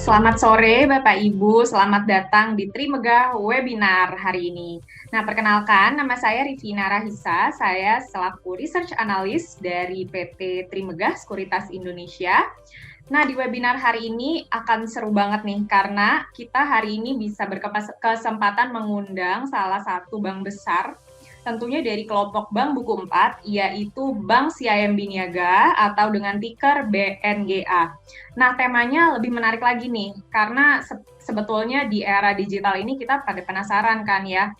Selamat sore Bapak Ibu, selamat datang di Trimegah Webinar hari ini. Nah, perkenalkan nama saya Rivina Rahisa, saya selaku Research Analyst dari PT Trimegah Sekuritas Indonesia. Nah, di webinar hari ini akan seru banget nih, karena kita hari ini bisa berkesempatan mengundang salah satu bank besar tentunya dari kelompok Bank Buku 4, yaitu Bank CIMB Niaga atau dengan ticker BNGA. Nah, temanya lebih menarik lagi nih, karena sebetulnya di era digital ini kita pada penasaran kan ya,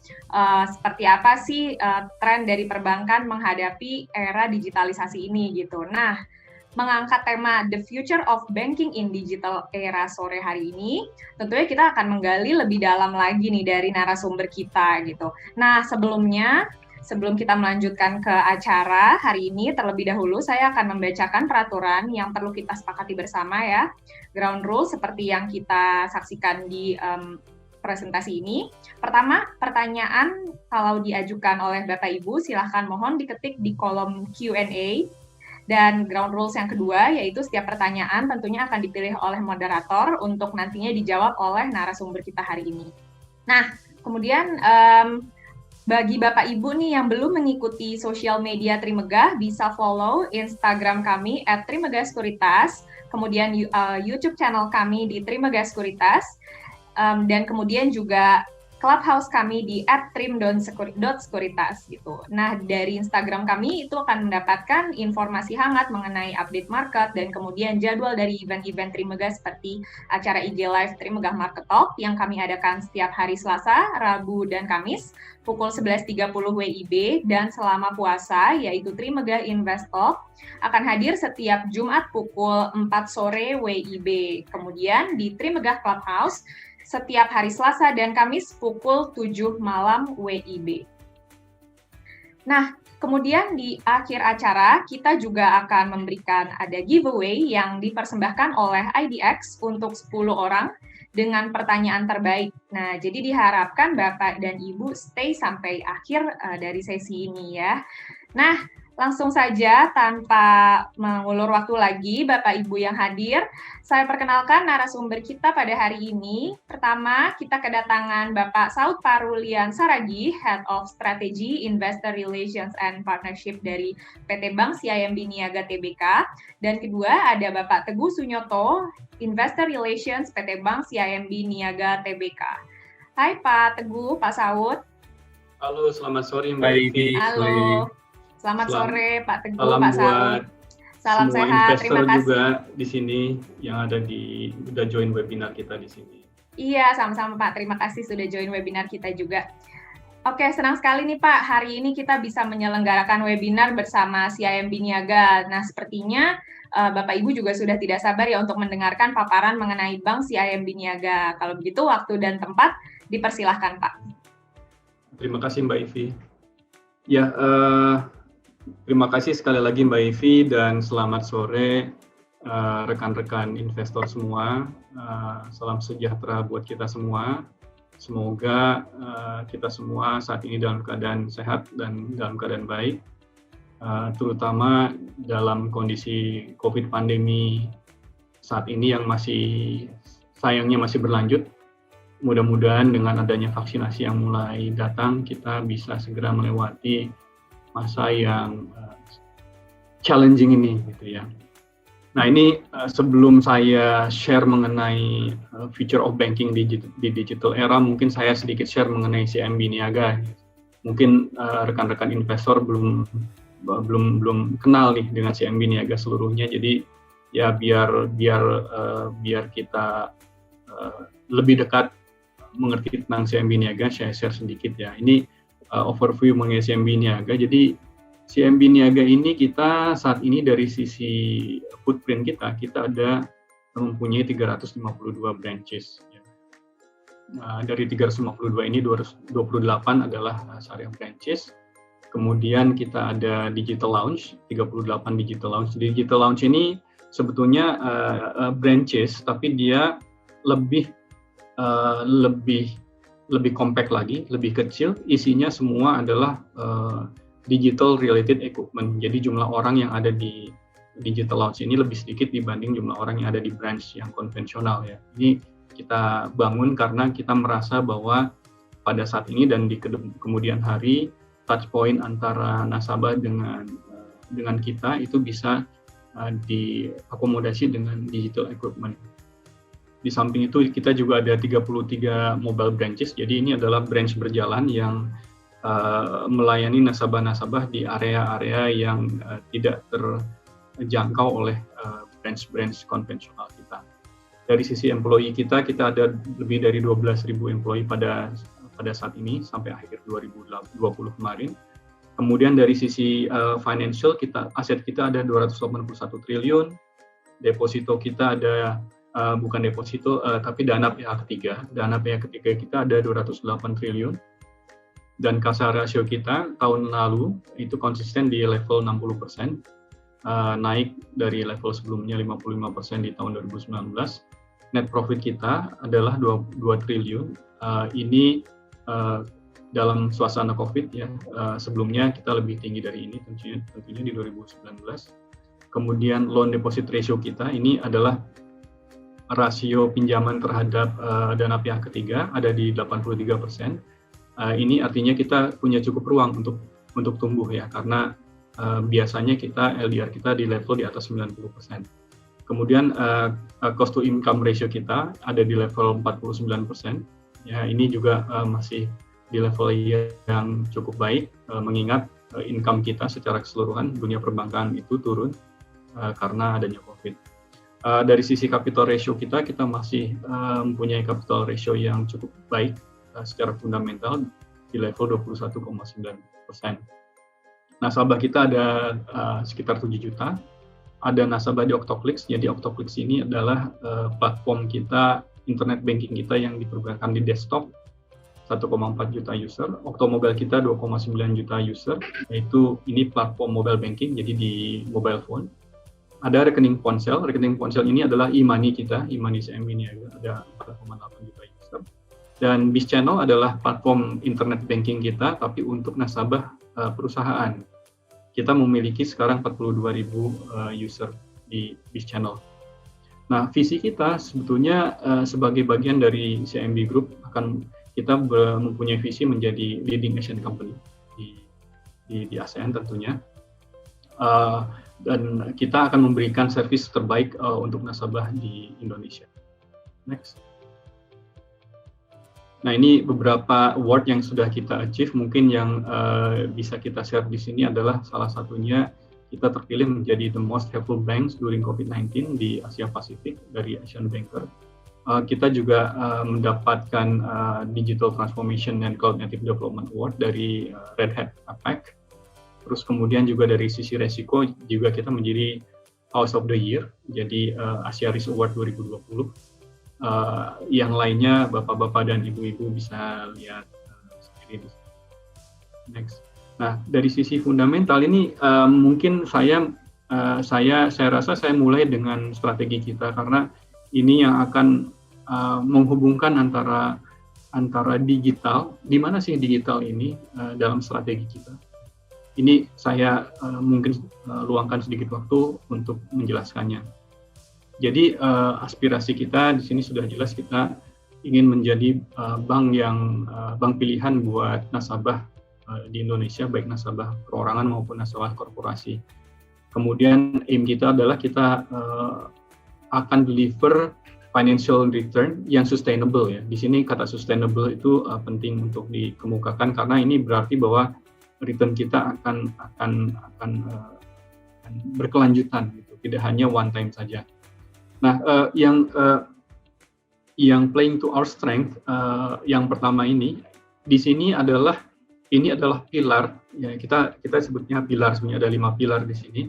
seperti apa sih tren dari perbankan menghadapi era digitalisasi ini gitu. Nah, mengangkat tema The Future of Banking in Digital Era sore hari ini, tentunya kita akan menggali lebih dalam lagi nih dari narasumber kita gitu. Nah, sebelum kita melanjutkan ke acara hari ini, terlebih dahulu saya akan membacakan peraturan yang perlu kita sepakati bersama ya. Ground rules seperti yang kita saksikan di presentasi ini. Pertama, pertanyaan kalau diajukan oleh Bapak Ibu, silahkan mohon diketik di kolom Q&A. Dan ground rules yang kedua, yaitu setiap pertanyaan tentunya akan dipilih oleh moderator untuk nantinya dijawab oleh narasumber kita hari ini. Nah, kemudian bagi Bapak Ibu nih yang belum mengikuti sosial media Trimegah, bisa follow Instagram kami @trimegah_sekuritas, kemudian YouTube channel kami di Trimegah Sekuritas, dan kemudian juga Clubhouse kami di @trim.sekuritas gitu. Nah, dari Instagram kami itu akan mendapatkan informasi hangat mengenai update market dan kemudian jadwal dari event-event Trimegah seperti acara IG Live Trimegah Market Talk yang kami adakan setiap hari Selasa, Rabu, dan Kamis pukul 11.30 WIB, dan selama puasa yaitu Trimegah Invest Talk akan hadir setiap Jumat pukul 4 sore WIB. Kemudian di Trimegah Clubhouse setiap hari Selasa dan Kamis pukul 7 malam WIB. Nah, kemudian di akhir acara kita juga akan memberikan ada giveaway yang dipersembahkan oleh IDX untuk 10 orang dengan pertanyaan terbaik. Nah, jadi diharapkan Bapak dan Ibu stay sampai akhir dari sesi ini ya. Nah, langsung saja tanpa mengulur waktu lagi, Bapak Ibu yang hadir, saya perkenalkan narasumber kita pada hari ini. Pertama, kita kedatangan Bapak Saud Parulian Saragi, Head of Strategy, Investor Relations and Partnership dari PT Bank CIMB Niaga Tbk. Dan kedua, ada Bapak Teguh Sunyoto, Investor Relations PT Bank CIMB Niaga Tbk. Hai Pak Teguh, Pak Saud. Halo, selamat sore Mbak Ivi. Halo. Selamat sore Pak Teguh, salam Pak Saud. Salam semua sehat, investor terima kasih. juga di sini yang ada udah join webinar kita di sini. Iya, sama-sama Pak. Terima kasih sudah join webinar kita juga. Oke, senang sekali nih Pak. Hari ini kita bisa menyelenggarakan webinar bersama CIMB Niaga. Nah, sepertinya Bapak Ibu juga sudah tidak sabar ya untuk mendengarkan paparan mengenai Bank CIMB Niaga. Kalau begitu, waktu dan tempat dipersilahkan Pak. Terima kasih Mbak Ivi. Ya, terima kasih sekali lagi Mbak Ivi dan selamat sore rekan-rekan investor semua. Salam sejahtera buat kita semua. Semoga kita semua saat ini dalam keadaan sehat dan dalam keadaan baik, terutama dalam kondisi COVID pandemi saat ini yang sayangnya masih berlanjut. Mudah-mudahan dengan adanya vaksinasi yang mulai datang, kita bisa segera melewati masa yang challenging ini gitu ya. Nah, ini sebelum saya share mengenai future of banking di digital era, mungkin saya sedikit share mengenai CIMB Niaga. Mungkin rekan-rekan investor belum kenal nih dengan CIMB Niaga seluruhnya. Jadi ya biar kita lebih dekat mengerti tentang CIMB Niaga, saya share sedikit ya. Ini overview mengenai CIMB Niaga. Jadi CIMB Niaga ini kita saat ini dari sisi footprint kita ada mempunyai 352 branches. Dari 352 ini 228 adalah syariah branches. Kemudian kita ada digital lounge, 38 digital lounge. Digital lounge ini sebetulnya branches, tapi dia lebih compact lagi, lebih kecil. Isinya semua adalah digital related equipment. Jadi jumlah orang yang ada di digital lounge ini lebih sedikit dibanding jumlah orang yang ada di branch yang konvensional ya. Ini kita bangun karena kita merasa bahwa pada saat ini dan di kemudian hari touch point antara nasabah dengan kita itu bisa diakomodasi dengan digital equipment. Di samping itu kita juga ada 33 mobile branches, jadi ini adalah branch berjalan yang melayani nasabah-nasabah di area-area yang tidak terjangkau oleh branch-branch konvensional kita. Dari sisi employee kita ada lebih dari 12.000 employee pada saat ini sampai akhir 2020 kemarin. Kemudian dari sisi financial aset kita ada 281 triliun, deposito kita ada bukan deposito tapi dana pihak ketiga. Dana pihak ketiga kita ada 208 triliun. Dan kasa rasio kita tahun lalu itu konsisten di level 60%, naik dari level sebelumnya 55% di tahun 2019. Net profit kita adalah 2 triliun. Ini dalam suasana COVID ya, sebelumnya kita lebih tinggi dari ini tentunya di 2019. Kemudian loan deposit ratio kita ini adalah rasio pinjaman terhadap dana pihak ketiga ada di 83%. Ini artinya kita punya cukup ruang untuk tumbuh ya, karena biasanya LDR kita di level di atas 90%. Kemudian cost to income ratio kita ada di level 49%. Ya, ini juga masih di level yang cukup baik, mengingat income kita secara keseluruhan dunia perbankan itu turun karena adanya COVID. Dari sisi capital ratio kita masih mempunyai capital ratio yang cukup baik secara fundamental di level 21,9%. Nasabah kita ada sekitar 7 juta. Ada nasabah di Octoclicks. Jadi Octoclicks ini adalah platform kita, internet banking kita yang dipergunakan di desktop, 1,4 juta user. Octomobile kita 2,9 juta user, yaitu ini platform mobile banking, jadi di mobile phone. Ada rekening ponsel. Rekening ponsel ini adalah e-money kita, e-money CM ini ada 4,8 juta user. Dan Biz Channel adalah platform internet banking kita, tapi untuk nasabah perusahaan. Kita memiliki sekarang 42.000 user di Biz Channel. Nah, visi kita sebetulnya sebagai bagian dari CMB Group kita mempunyai visi menjadi leading Asian company di ASEAN tentunya. Dan kita akan memberikan servis terbaik untuk nasabah di Indonesia. Next. Nah, ini beberapa award yang sudah kita achieve. Mungkin yang bisa kita share di sini adalah salah satunya kita terpilih menjadi the most helpful banks during COVID-19 di Asia Pasifik dari Asian Banker. Kita juga mendapatkan Digital Transformation and Cloud Native Development Award dari Red Hat APAC. Terus kemudian juga dari sisi resiko juga kita menjadi House of the Year, jadi Asia Risk Award 2020. Yang lainnya Bapak-bapak dan Ibu-ibu bisa lihat sendiri. Next. Nah, dari sisi fundamental ini mungkin saya rasa saya mulai dengan strategi kita, karena ini yang akan menghubungkan antara digital, di mana sih digital ini dalam strategi kita. Ini saya mungkin luangkan sedikit waktu untuk menjelaskannya. Jadi aspirasi kita di sini sudah jelas, kita ingin menjadi bank pilihan buat nasabah di Indonesia, baik nasabah perorangan maupun nasabah korporasi. Kemudian aim kita adalah kita akan deliver financial return yang sustainable ya. Di sini kata sustainable itu penting untuk dikemukakan, karena ini berarti bahwa return kita akan berkelanjutan gitu, tidak hanya one time saja. Nah, yang playing to our strength, yang pertama ini, di sini adalah pilar, ya kita sebutnya pilar, sebenarnya ada 5 pilar di sini.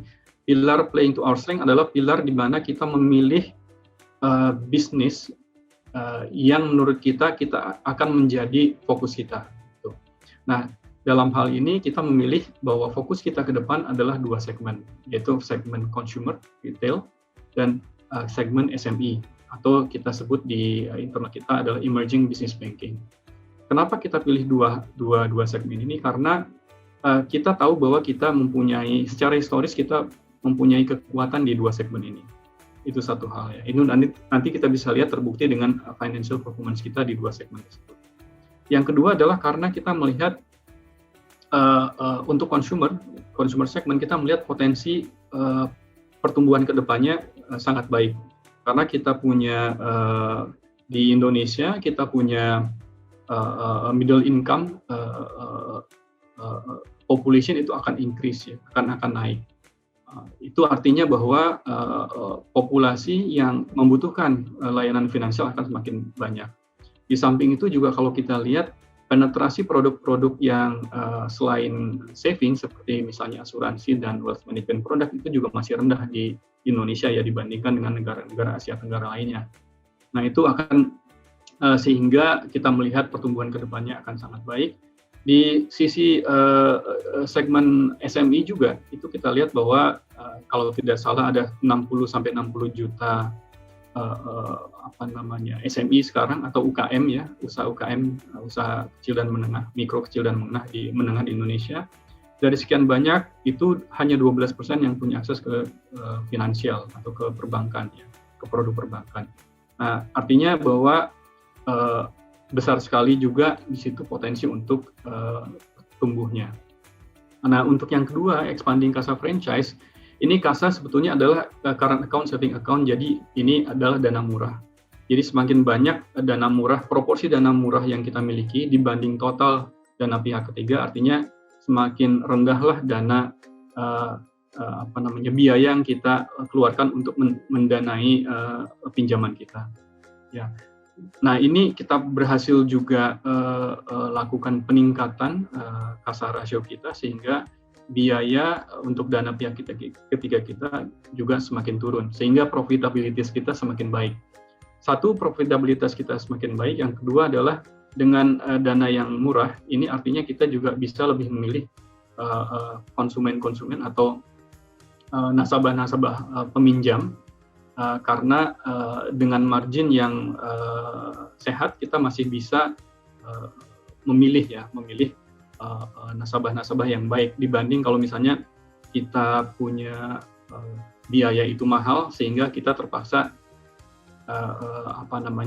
Pilar playing to our strength adalah pilar di mana kita memilih bisnis yang menurut kita akan menjadi fokus kita. Gitu. Nah, dalam hal ini kita memilih bahwa fokus kita ke depan adalah 2 segmen, yaitu segmen consumer, retail, dan segmen SME, atau kita sebut di internal kita adalah emerging business banking. Kenapa kita pilih dua segmen ini? Karena kita tahu bahwa kita mempunyai, secara historis kita mempunyai kekuatan di dua segmen ini. Itu satu hal ya. Ini nanti kita bisa lihat terbukti dengan financial performance kita di dua segmen tersebut. Yang kedua adalah karena kita melihat untuk consumer segmen, kita melihat potensi pertumbuhan kedepannya sangat baik. Karena kita punya di Indonesia, kita punya middle income population itu akan increase ya, akan naik. Itu artinya bahwa populasi yang membutuhkan layanan finansial akan semakin banyak. Di samping itu juga kalau kita lihat penetrasi produk-produk yang selain saving seperti misalnya asuransi dan wealth management produk itu juga masih rendah di Indonesia ya dibandingkan dengan negara-negara Asia Tenggara lainnya. Nah itu akan sehingga kita melihat pertumbuhan kedepannya akan sangat baik. Di sisi segmen SME juga itu kita lihat bahwa kalau tidak salah ada 60 sampai 60 juta SME sekarang atau UKM ya, usaha UKM, usaha kecil dan menengah, mikro kecil dan menengah di Indonesia. Dari sekian banyak itu hanya 12% yang punya akses ke finansial atau ke perbankan ya, ke produk perbankan. Nah, artinya bahwa besar sekali juga di situ potensi untuk tumbuhnya. Nah, untuk yang kedua, expanding CASA franchise, ini CASA sebetulnya adalah current account, saving account, jadi ini adalah dana murah. Jadi semakin banyak dana murah, proporsi dana murah yang kita miliki dibanding total dana pihak ketiga, artinya semakin rendahlah dana biaya yang kita keluarkan untuk mendanai pinjaman kita. Ya. Nah ini kita berhasil juga lakukan peningkatan CASA rasio kita sehingga biaya untuk dana pihak ketiga kita juga semakin turun sehingga profitabilitas kita semakin baik. Satu, profitabilitas kita semakin baik. Yang kedua adalah dengan dana yang murah, ini artinya kita juga bisa lebih memilih konsumen-konsumen atau nasabah-nasabah peminjam karena dengan margin yang sehat kita masih bisa memilih nasabah-nasabah yang baik dibanding kalau misalnya kita punya biaya itu mahal sehingga kita terpaksa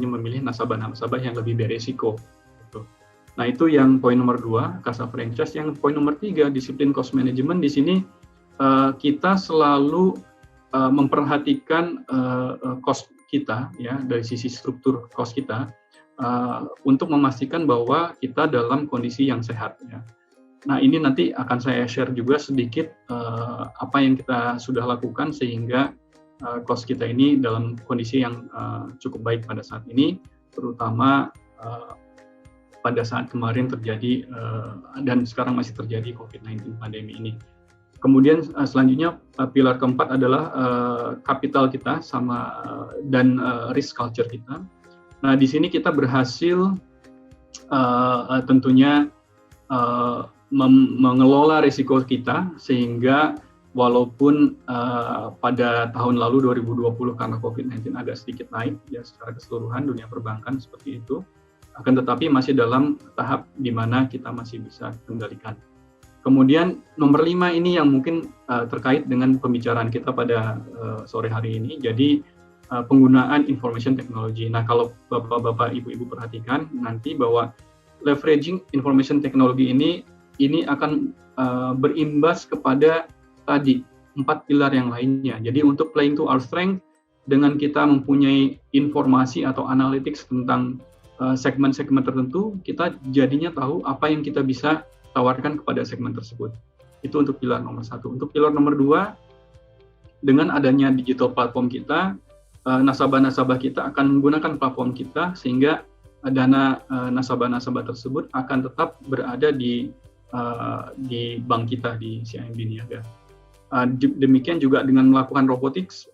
memilih nasabah-nasabah yang lebih beresiko. Gitu. Nah itu yang poin nomor 2, CASA franchise. Yang poin nomor 3, disiplin cost management. Di sini kita selalu memperhatikan cost kita ya dari sisi struktur cost kita untuk memastikan bahwa kita dalam kondisi yang sehat ya. Nah ini nanti akan saya share juga sedikit apa yang kita sudah lakukan sehingga cost kita ini dalam kondisi yang cukup baik pada saat ini, terutama pada saat kemarin terjadi dan sekarang masih terjadi COVID-19 pandemi ini. Kemudian selanjutnya pilar keempat adalah kapital kita dan risk culture kita. Nah di sini kita berhasil tentunya mengelola risiko kita sehingga walaupun pada tahun lalu 2020 karena COVID-19 agak sedikit naik ya secara keseluruhan dunia perbankan seperti itu, akan tetapi masih dalam tahap di mana kita masih bisa kendalikan. Kemudian nomor 5 ini yang mungkin terkait dengan pembicaraan kita pada sore hari ini, jadi penggunaan information technology. Nah kalau bapak-bapak, ibu-ibu perhatikan nanti bahwa leveraging information technology ini akan berimbas kepada tadi 4 pilar yang lainnya. Jadi untuk playing to our strength, dengan kita mempunyai informasi atau analytics tentang segmen-segmen tertentu, kita jadinya tahu apa yang kita bisa tawarkan kepada segmen tersebut. Itu untuk pilar nomor 1. Untuk pilar nomor 2, dengan adanya digital platform kita, nasabah-nasabah kita akan menggunakan platform kita sehingga dana nasabah-nasabah tersebut akan tetap berada di bank kita di CIMB Niaga. Demikian juga dengan melakukan robotics,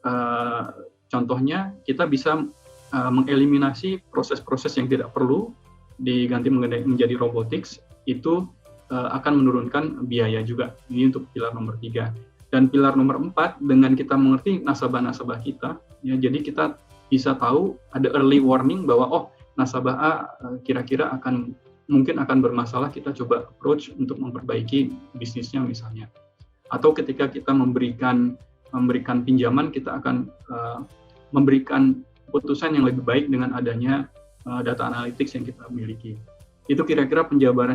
contohnya kita bisa mengeliminasi proses-proses yang tidak perlu diganti menjadi robotics, itu akan menurunkan biaya juga. Ini untuk pilar nomor 3. Dan pilar nomor 4, dengan kita mengerti nasabah-nasabah kita, ya, jadi kita bisa tahu ada early warning bahwa nasabah A kira-kira mungkin akan bermasalah, kita coba approach untuk memperbaiki bisnisnya misalnya. Atau ketika kita memberikan memberikan pinjaman, kita akan memberikan keputusan yang lebih baik dengan adanya data analytics yang kita miliki. Itu kira-kira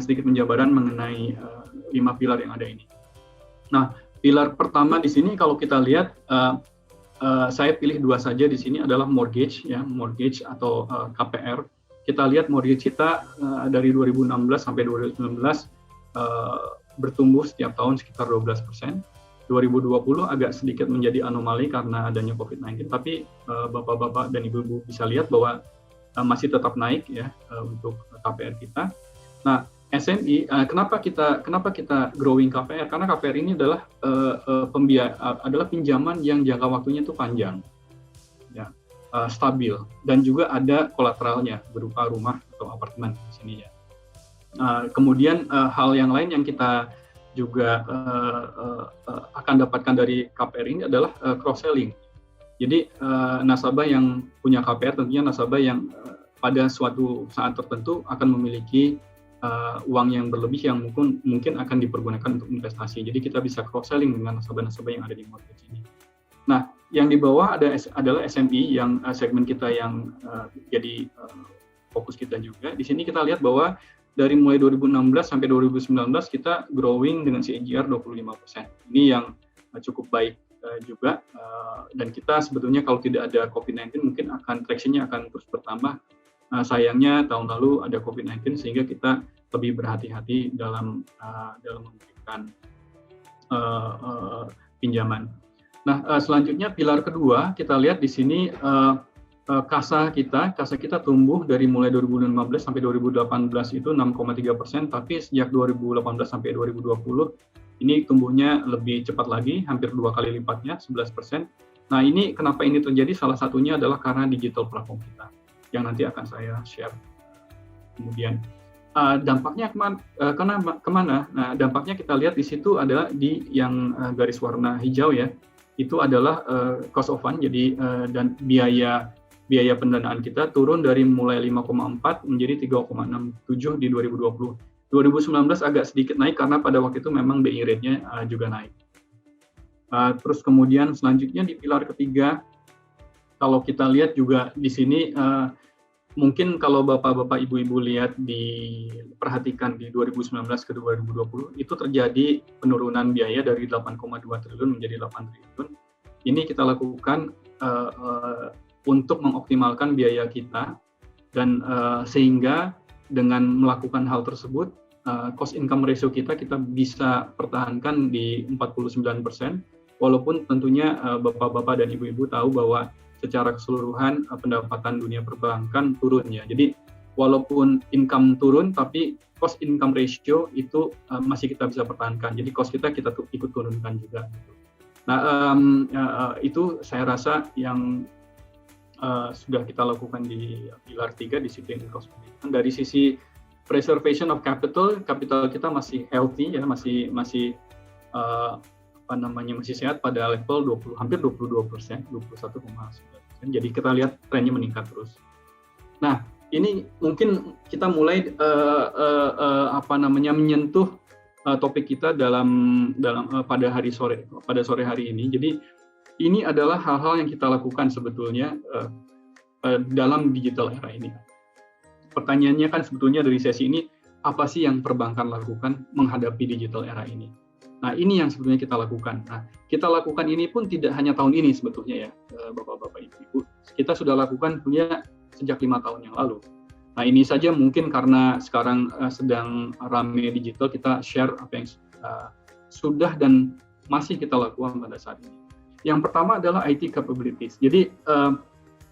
sedikit penjabaran mengenai 5 pilar yang ada ini. Nah, pilar pertama di sini kalau kita lihat, saya pilih 2 saja di sini adalah mortgage atau KPR. Kita lihat mortgage kita dari 2016 sampai 2019 bertumbuh setiap tahun sekitar 12%. 2020 agak sedikit menjadi anomali karena adanya COVID-19, tapi bapak-bapak dan ibu-ibu bisa lihat bahwa masih tetap naik ya untuk KPR kita. Nah, SME, kenapa kita growing KPR? Karena KPR ini adalah adalah pinjaman yang jangka waktunya itu panjang, ya, stabil, dan juga ada kolateralnya berupa rumah atau apartemen di sini ya. Kemudian hal yang lain yang kita juga akan dapatkan dari KPR ini adalah cross selling. Jadi nasabah yang punya KPR tentunya nasabah yang pada suatu saat tertentu akan memiliki uang yang berlebih yang mungkin akan dipergunakan untuk investasi. Jadi kita bisa cross selling dengan nasabah-nasabah yang ada di mortgage ini. Nah, yang di bawah adalah SME yang segmen kita yang jadi fokus kita juga. Di sini kita lihat bahwa dari mulai 2016 sampai 2019 kita growing dengan CAGR 25%. Ini yang cukup baik juga, dan kita sebetulnya kalau tidak ada COVID-19 mungkin traction-nya akan terus bertambah. Sayangnya tahun lalu ada COVID-19 sehingga kita lebih berhati-hati dalam memberikan pinjaman. Nah, selanjutnya pilar kedua kita lihat di sini kasa kita tumbuh dari mulai 2015 sampai 2018 itu 6,3%, tapi sejak 2018 sampai 2020 ini tumbuhnya lebih cepat lagi, hampir 2 kali lipatnya, 11%. Nah, ini kenapa ini terjadi? Salah satunya adalah karena digital platform kita, yang nanti akan saya share. Kemudian dampaknya kemana? Nah, dampaknya kita lihat di situ adalah di yang garis warna hijau ya, itu adalah cost of fund, jadi dan biaya pendanaan kita turun dari mulai 5,4 menjadi 3,67 di 2020. 2019 agak sedikit naik karena pada waktu itu memang BI rate-nya juga naik. Terus kemudian selanjutnya di pilar ketiga, kalau kita lihat juga di sini, mungkin kalau bapak-bapak ibu-ibu perhatikan di 2019 ke 2020, itu terjadi penurunan biaya dari 8,2 triliun menjadi 8 triliun. Ini kita lakukan untuk mengoptimalkan biaya kita, dan sehingga dengan melakukan hal tersebut, cost income ratio kita bisa pertahankan di 49%, walaupun tentunya bapak-bapak dan ibu-ibu tahu bahwa secara keseluruhan pendapatan dunia perbankan turun ya. Jadi walaupun income turun, tapi cost income ratio itu masih kita bisa pertahankan. Jadi cost kita ikut turunkan juga. Nah, itu saya rasa yang sudah kita lakukan di pilar 3, disiplin cost management. Dari sisi preservation of capital kita masih healthy ya, masih masih sehat pada level hampir 22%, 21,9%. Jadi kita lihat trennya meningkat terus. Nah, ini mungkin kita mulai menyentuh topik kita pada sore hari ini. Jadi ini adalah hal-hal yang kita lakukan sebetulnya dalam digital era ini. Pertanyaannya kan sebetulnya dari sesi ini, apa sih yang perbankan lakukan menghadapi digital era ini? Nah, ini yang sebetulnya kita lakukan. Nah, kita lakukan ini pun tidak hanya tahun ini sebetulnya ya, bapak-bapak, ibu-ibu. Kita sudah lakukan punya sejak 5 tahun yang lalu. Nah, ini saja mungkin karena sekarang sedang rame digital, kita share apa yang sudah dan masih kita lakukan pada saat ini. Yang pertama adalah IT capabilities. Jadi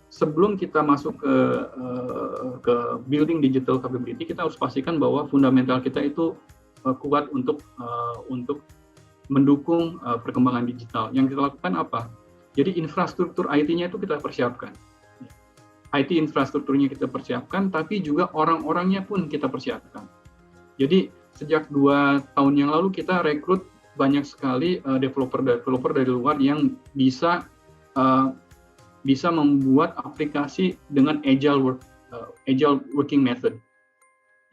sebelum kita masuk ke building digital capability, kita harus pastikan bahwa fundamental kita itu kuat untuk mendukung perkembangan digital. Yang kita lakukan apa? Jadi infrastruktur IT-nya itu kita persiapkan. IT infrastrukturnya kita persiapkan, tapi juga orang-orangnya pun kita persiapkan. Jadi sejak 2 tahun yang lalu kita rekrut banyak sekali developer dari luar yang bisa membuat aplikasi dengan agile working method.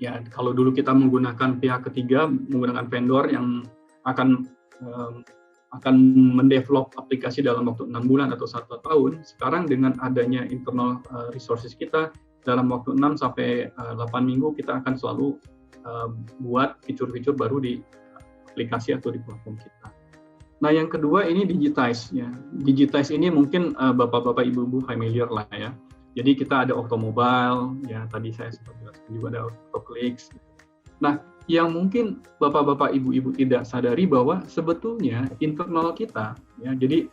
Ya, kalau dulu kita menggunakan pihak ketiga, menggunakan vendor yang akan akan mendevelop aplikasi dalam waktu 6 bulan atau 1 tahun. Sekarang dengan adanya internal resources kita, dalam waktu 6 sampai 8 minggu kita akan selalu buat fitur-fitur baru di aplikasi atau di platform kita. Nah, yang kedua ini digitize ya. Digitize ini mungkin bapak-bapak, ibu-ibu familiar lah ya. Jadi kita ada Octomobile, ya tadi saya sempat jelaskan juga ada Octoclicks. Nah, yang mungkin bapak-bapak, ibu-ibu tidak sadari bahwa sebetulnya internal kita, ya jadi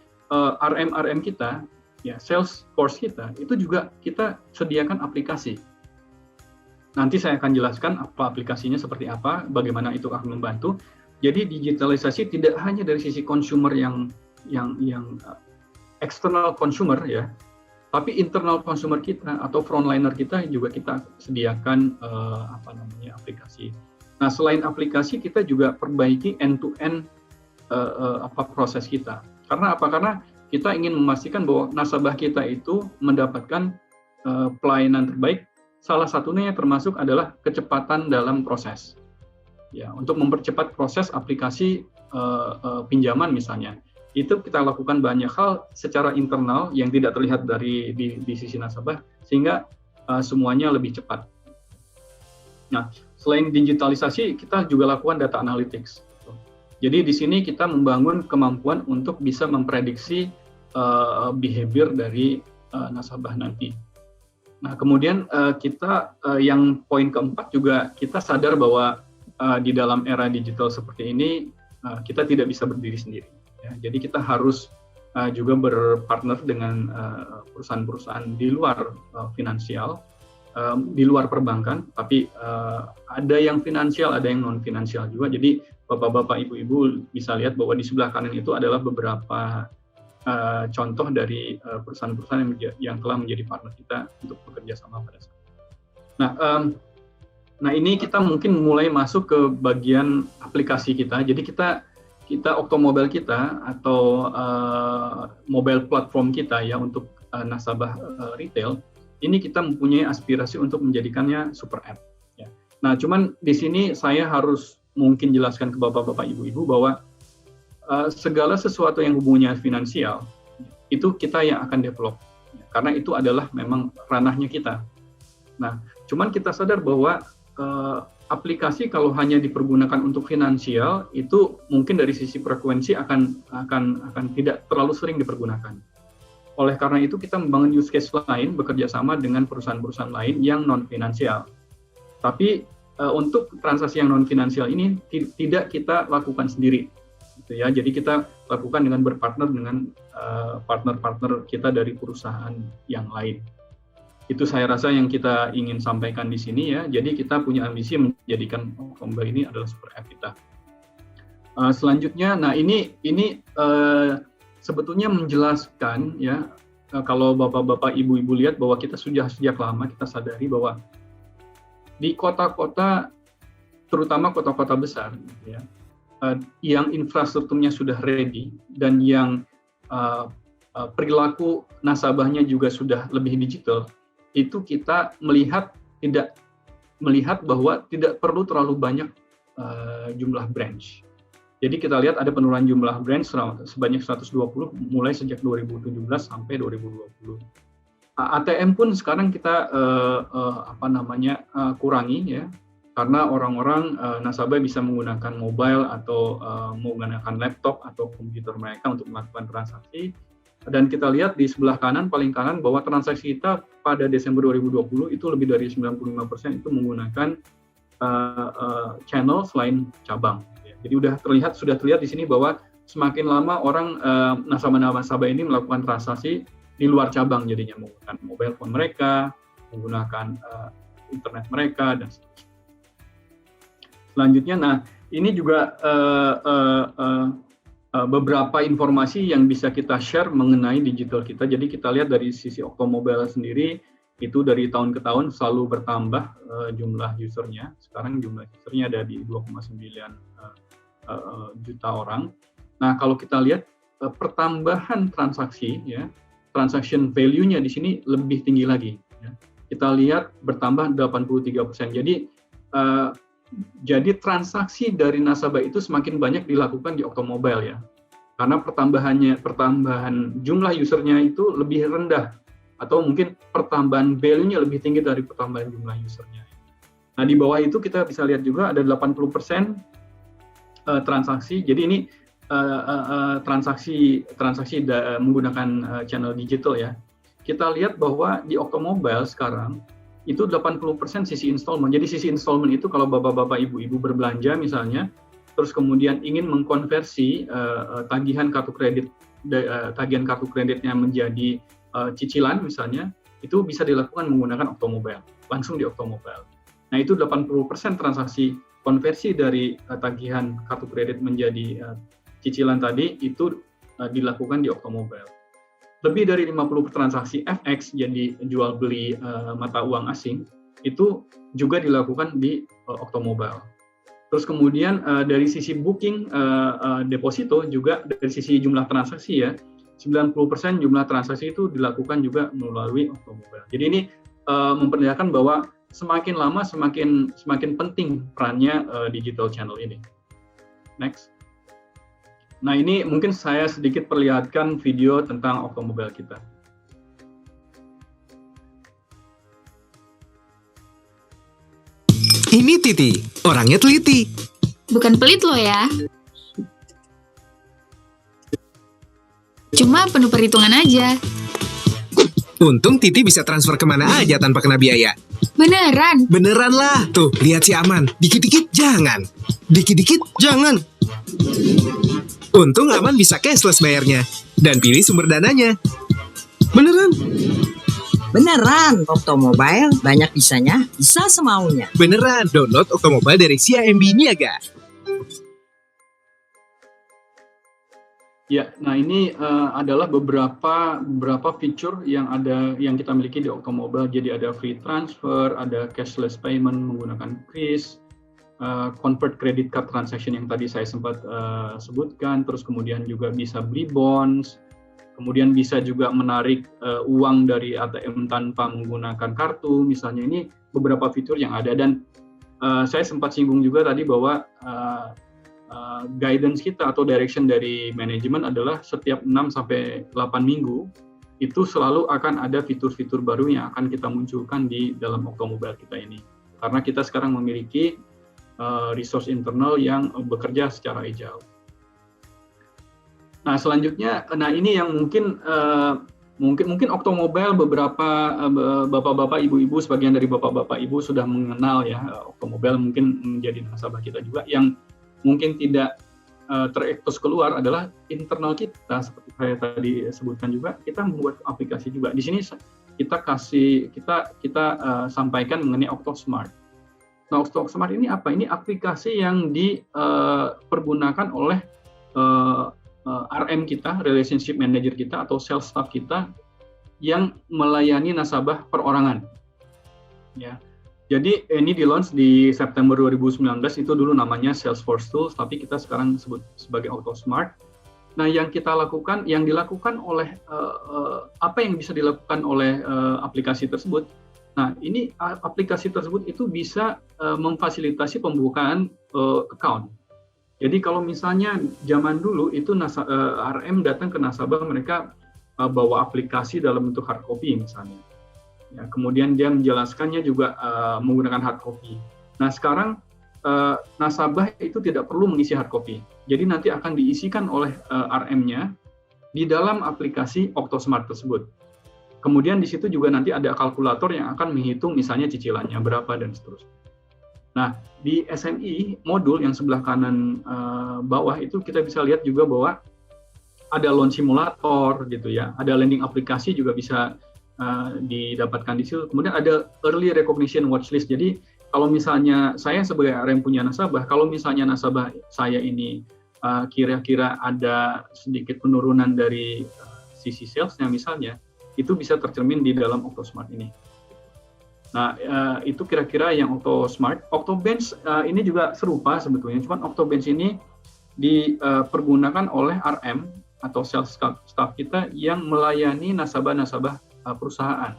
RM kita, ya sales force kita, itu juga kita sediakan aplikasi. Nanti saya akan jelaskan apa aplikasinya seperti apa, bagaimana itu akan membantu. Jadi digitalisasi tidak hanya dari sisi consumer yang external consumer ya, tapi internal consumer kita atau frontliner kita juga kita sediakan aplikasi. Nah, selain aplikasi kita juga perbaiki end-to-end proses kita. Karena apa? Karena kita ingin memastikan bahwa nasabah kita itu mendapatkan pelayanan terbaik. Salah satunya termasuk adalah kecepatan dalam proses. Ya, untuk mempercepat proses aplikasi pinjaman misalnya. Itu kita lakukan banyak hal secara internal yang tidak terlihat di sisi nasabah, sehingga semuanya lebih cepat. Nah, selain digitalisasi, kita juga lakukan data analytics. Jadi di sini kita membangun kemampuan untuk bisa memprediksi behavior dari nasabah nanti. Nah, kemudian kita yang poin keempat juga kita sadar bahwa di dalam era digital seperti ini kita tidak bisa berdiri sendiri. Ya, jadi kita harus juga berpartner dengan perusahaan-perusahaan di luar finansial, di luar perbankan, tapi ada yang finansial, ada yang non finansial juga. Jadi bapak-bapak, ibu-ibu bisa lihat bahwa di sebelah kanan itu adalah beberapa contoh dari perusahaan-perusahaan yang telah menjadi partner kita untuk bekerja sama pada saat. Nah ini kita mungkin mulai masuk ke bagian aplikasi kita. Jadi kita Octomobile kita atau mobile platform kita ya untuk nasabah retail, ini kita mempunyai aspirasi untuk menjadikannya super app. Ya. Nah, cuman di sini saya harus mungkin jelaskan ke bapak-bapak, ibu-ibu bahwa segala sesuatu yang hubungannya finansial itu kita yang akan develop, ya, karena itu adalah memang ranahnya kita. Nah, cuman kita sadar bahwa aplikasi kalau hanya dipergunakan untuk finansial itu mungkin dari sisi frekuensi akan tidak terlalu sering dipergunakan. Oleh karena itu kita membangun use case lain bekerja sama dengan perusahaan-perusahaan lain yang non finansial. Tapi untuk transaksi yang non finansial ini tidak kita lakukan sendiri, gitu ya. Jadi kita lakukan dengan berpartner dengan partner-partner kita dari perusahaan yang lain. Itu saya rasa yang kita ingin sampaikan di sini ya. Jadi kita punya ambisi menjadikan Octomobile ini adalah super app kita. Selanjutnya, nah ini sebetulnya menjelaskan ya, kalau bapak-bapak, ibu-ibu lihat bahwa kita sudah sejak lama kita sadari bahwa di kota-kota, terutama kota-kota besar, ya, yang infrastrukturnya sudah ready dan yang perilaku nasabahnya juga sudah lebih digital, itu kita melihat bahwa tidak perlu terlalu banyak jumlah branch. Jadi kita lihat ada penurunan jumlah branch sebanyak 120 mulai sejak 2017 sampai 2020. ATM pun sekarang kita kurangi ya, karena orang-orang nasabah bisa menggunakan mobile atau menggunakan laptop atau komputer mereka untuk melakukan transaksi. Dan kita lihat di sebelah kanan, paling kanan, bahwa transaksi kita pada Desember 2020 itu lebih dari 95% itu menggunakan channel selain cabang. Jadi sudah terlihat di sini bahwa semakin lama orang nasabah-nasabah ini melakukan transaksi di luar cabang, jadinya menggunakan mobile phone mereka, menggunakan internet mereka, dan seterusnya. Selanjutnya, nah ini juga beberapa informasi yang bisa kita share mengenai digital kita. Jadi kita lihat dari sisi Octomobile sendiri, itu dari tahun ke tahun selalu bertambah jumlah usernya. Sekarang jumlah usernya ada di 2,9 juta orang. Nah, kalau kita lihat pertambahan transaksi, ya, transaction value-nya di sini lebih tinggi lagi. Ya. Kita lihat bertambah 83%. Jadi transaksi dari nasabah itu semakin banyak dilakukan di Octomobile ya. karena pertambahan jumlah usernya itu lebih rendah, atau mungkin pertambahan value-nya lebih tinggi dari pertambahan jumlah usernya. Nah, di bawah itu kita bisa lihat juga ada 80% transaksi. Jadi ini transaksi menggunakan channel digital ya. Kita lihat bahwa di Octomobile sekarang itu 80% sisi installment. Jadi sisi installment itu kalau bapak-bapak, ibu-ibu berbelanja misalnya, terus kemudian ingin mengkonversi tagihan kartu kreditnya menjadi cicilan misalnya, itu bisa dilakukan menggunakan Octomobile, langsung di Octomobile. Nah, itu 80% transaksi konversi dari tagihan kartu kredit menjadi cicilan tadi itu dilakukan di Octomobile. Lebih dari 50 transaksi FX, jadi jual beli mata uang asing, itu juga dilakukan di Octomobile. Terus kemudian dari sisi booking deposito juga dari sisi jumlah transaksi ya, 90% jumlah transaksi itu dilakukan juga melalui Octomobile. Jadi ini memperlihatkan bahwa semakin lama semakin penting perannya digital channel ini. Next. Nah, ini mungkin saya sedikit perlihatkan video tentang Octomobile kita. Ini Titi, orangnya teliti. Bukan pelit loh ya. Cuma penuh perhitungan aja. Untung Titi bisa transfer kemana aja tanpa kena biaya. Beneran? Beneran lah. Tuh, lihat si Aman. Dikit-dikit jangan. Dikit-dikit jangan. Untung Aman bisa cashless bayarnya. Dan pilih sumber dananya. Beneran. Beneran, Octomobile banyak bisanya, bisa semaunya. Beneran, download Octomobile dari CIMB Niaga. Ya, nah ini adalah beberapa fitur yang kita miliki di Octomobile. Jadi ada free transfer, ada cashless payment menggunakan kris, convert credit card transaction yang tadi saya sempat sebutkan, terus kemudian juga bisa beli bonds, kemudian bisa juga menarik uang dari ATM tanpa menggunakan kartu, misalnya. Ini beberapa fitur yang ada, dan saya sempat singgung juga tadi bahwa guidance kita atau direction dari manajemen adalah setiap 6-8 minggu itu selalu akan ada fitur-fitur baru yang akan kita munculkan di dalam Octomobile kita ini. Karena kita sekarang memiliki resource internal yang bekerja secara agile. Nah, selanjutnya, ini yang mungkin Octomobile beberapa bapak-bapak, ibu-ibu, sebagian dari bapak-bapak ibu sudah mengenal ya. Octomobile mungkin menjadi nasabah kita juga. Yang mungkin tidak terekspos keluar adalah internal kita, seperti saya tadi sebutkan juga, kita membuat aplikasi juga. Di sini kita sampaikan mengenai OctoSmart. Nah, OctoSmart ini apa? Ini aplikasi yang dipergunakan oleh RM kita, relationship manager kita atau sales staff kita yang melayani nasabah perorangan. Ya. Jadi ini di-launch di September 2019, itu dulu namanya Salesforce Tools, tapi kita sekarang sebut sebagai OctoSmart. Nah, yang dilakukan oleh apa yang bisa dilakukan oleh aplikasi tersebut. Nah, ini aplikasi tersebut itu bisa memfasilitasi pembukaan account. Jadi kalau misalnya zaman dulu itu RM datang ke nasabah, mereka bawa aplikasi dalam bentuk hard copy misalnya. Ya, kemudian dia menjelaskannya juga menggunakan hard copy. Nah, sekarang nasabah itu tidak perlu mengisi hard copy. Jadi nanti akan diisikan oleh RM-nya di dalam aplikasi OctoSmart tersebut. Kemudian di situ juga nanti ada kalkulator yang akan menghitung misalnya cicilannya berapa dan seterusnya. Nah, di SMI modul yang sebelah kanan bawah itu kita bisa lihat juga bahwa ada loan simulator gitu ya, ada lending aplikasi juga bisa didapatkan di situ. Kemudian ada early recognition watchlist. Jadi kalau misalnya saya sebagai RM punya nasabah, kalau misalnya nasabah saya ini kira-kira ada sedikit penurunan dari sisi salesnya misalnya, itu bisa tercermin di dalam OctoSmart ini. Nah, itu kira-kira yang OctoSmart. Octobench ini juga serupa sebetulnya, cuman Octobench ini dipergunakan oleh RM atau sales staff kita yang melayani nasabah-nasabah perusahaan.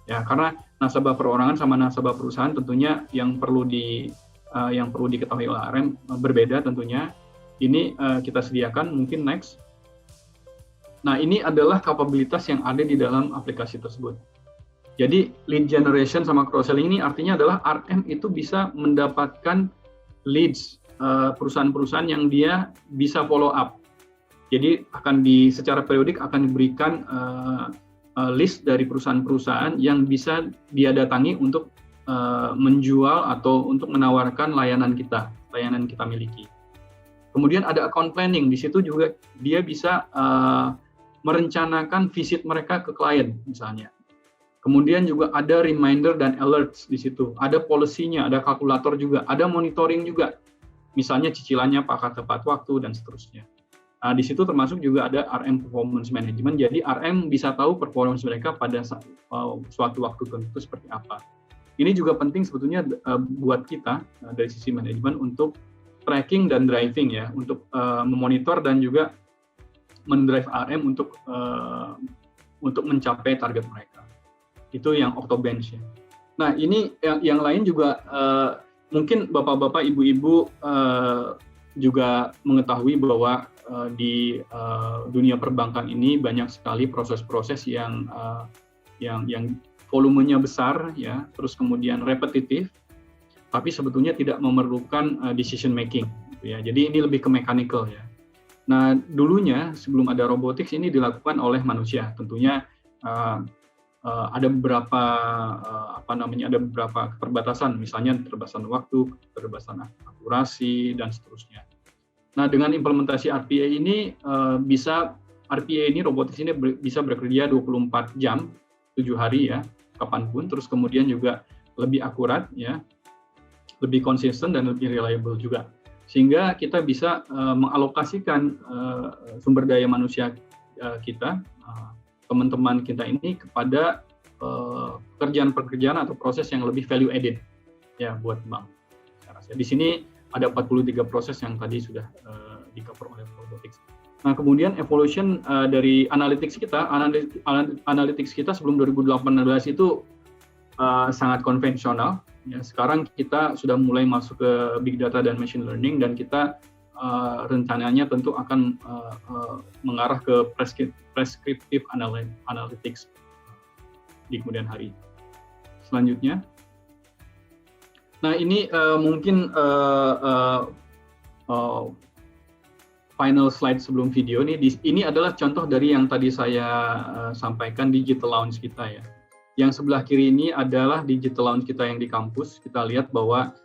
Ya, karena nasabah perorangan sama nasabah perusahaan tentunya yang perlu diketahui oleh RM berbeda tentunya. Ini kita sediakan, mungkin next. Nah, ini adalah kapabilitas yang ada di dalam aplikasi tersebut. Jadi lead generation sama cross-selling ini artinya adalah RM itu bisa mendapatkan leads perusahaan-perusahaan yang dia bisa follow up. Jadi secara periodik akan diberikan list dari perusahaan-perusahaan yang bisa dia datangi untuk menjual atau untuk menawarkan layanan kita miliki. Kemudian ada account planning, di situ juga dia bisa merencanakan visit mereka ke klien misalnya. Kemudian juga ada reminder dan alerts di situ, ada policy-nya, ada kalkulator juga, ada monitoring juga, misalnya cicilannya apakah tepat waktu dan seterusnya. Nah, di situ termasuk juga ada RM performance management, jadi RM bisa tahu performance mereka pada suatu waktu tertentu seperti apa. Ini juga penting sebetulnya buat kita dari sisi manajemen untuk tracking dan driving ya, untuk memonitor dan juga mendrive RM untuk mencapai target mereka. Itu yang Octobench ya. Nah, ini yang lain juga mungkin bapak-bapak, ibu-ibu juga mengetahui bahwa di dunia perbankan ini banyak sekali proses-proses yang volumenya besar ya, terus kemudian repetitif, tapi sebetulnya tidak memerlukan decision making gitu ya. Jadi ini lebih ke mechanical ya. Nah, dulunya sebelum ada robotics ini dilakukan oleh manusia. Tentunya ada beberapa ada beberapa keterbatasan, misalnya keterbatasan waktu, keterbatasan akurasi dan seterusnya. Nah, dengan implementasi RPA ini robotics ini bisa bekerja 24 jam, 7 hari ya, kapanpun, terus kemudian juga lebih akurat ya, lebih konsisten dan lebih reliable juga. Sehingga kita bisa mengalokasikan sumber daya manusia kita, teman-teman kita ini kepada pekerjaan-pekerjaan atau proses yang lebih value added ya buat bank. Di sini ada 43 proses yang tadi sudah di-cover oleh robotics. Nah, kemudian evolution dari analytics kita sebelum 2018 itu sangat konvensional. Ya, sekarang kita sudah mulai masuk ke big data dan machine learning, dan kita rencananya tentu akan mengarah ke prescriptive analytics di kemudian hari. Selanjutnya, nah ini mungkin final slide sebelum video ini adalah contoh dari yang tadi saya sampaikan digital lounge kita ya. Yang sebelah kiri ini adalah digital lounge kita yang di kampus. Kita lihat bahwa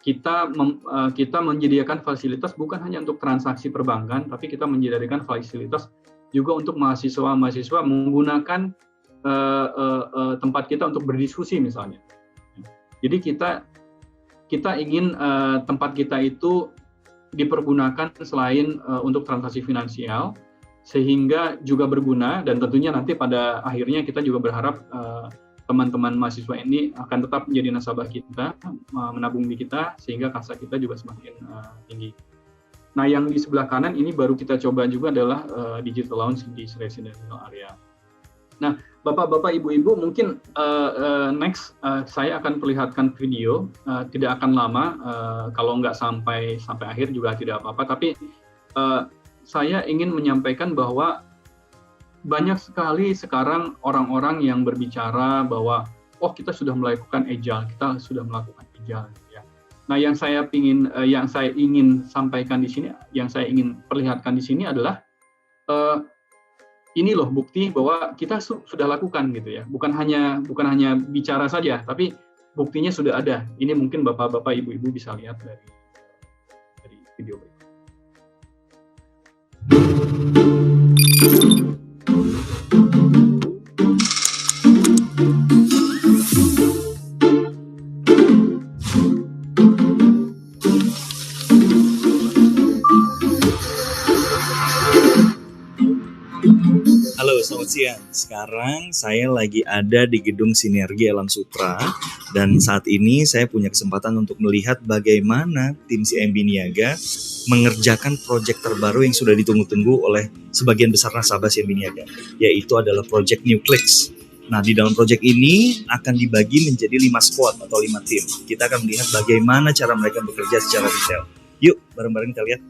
kita menyediakan fasilitas bukan hanya untuk transaksi perbankan, tapi kita menyediakan fasilitas juga untuk mahasiswa menggunakan tempat kita untuk berdiskusi misalnya. Jadi kita ingin tempat kita itu dipergunakan selain untuk transaksi finansial, sehingga juga berguna, dan tentunya nanti pada akhirnya kita juga berharap teman-teman mahasiswa ini akan tetap menjadi nasabah kita, menabung di kita, sehingga kasa kita juga semakin tinggi. Nah, yang di sebelah kanan ini baru kita coba juga adalah digital lounge di residential area. Nah, bapak-bapak, ibu-ibu, mungkin next saya akan perlihatkan video, tidak akan lama, kalau nggak sampai akhir juga tidak apa-apa, tapi saya ingin menyampaikan bahwa banyak sekali sekarang orang-orang yang berbicara bahwa kita sudah melakukan agile, kita sudah melakukan agile ya. Nah, yang saya ingin sampaikan di sini, yang saya ingin perlihatkan di sini adalah ini loh bukti bahwa kita sudah lakukan gitu ya. Bukan hanya bicara saja, tapi buktinya sudah ada. Ini mungkin bapak-bapak, ibu-ibu bisa lihat dari video berikut. Halo, selamat siang. Sekarang saya lagi ada di gedung Sinergi Alam Sutra, dan saat ini saya punya kesempatan untuk melihat bagaimana tim CIMB Niaga mengerjakan proyek terbaru yang sudah ditunggu-tunggu oleh sebagian besar nasabah CIMB Niaga, yaitu adalah proyek NewClicks. Nah, di dalam proyek ini akan dibagi menjadi 5 squad atau 5 tim. Kita akan melihat bagaimana cara mereka bekerja secara detail. Yuk, bareng-bareng kita lihat.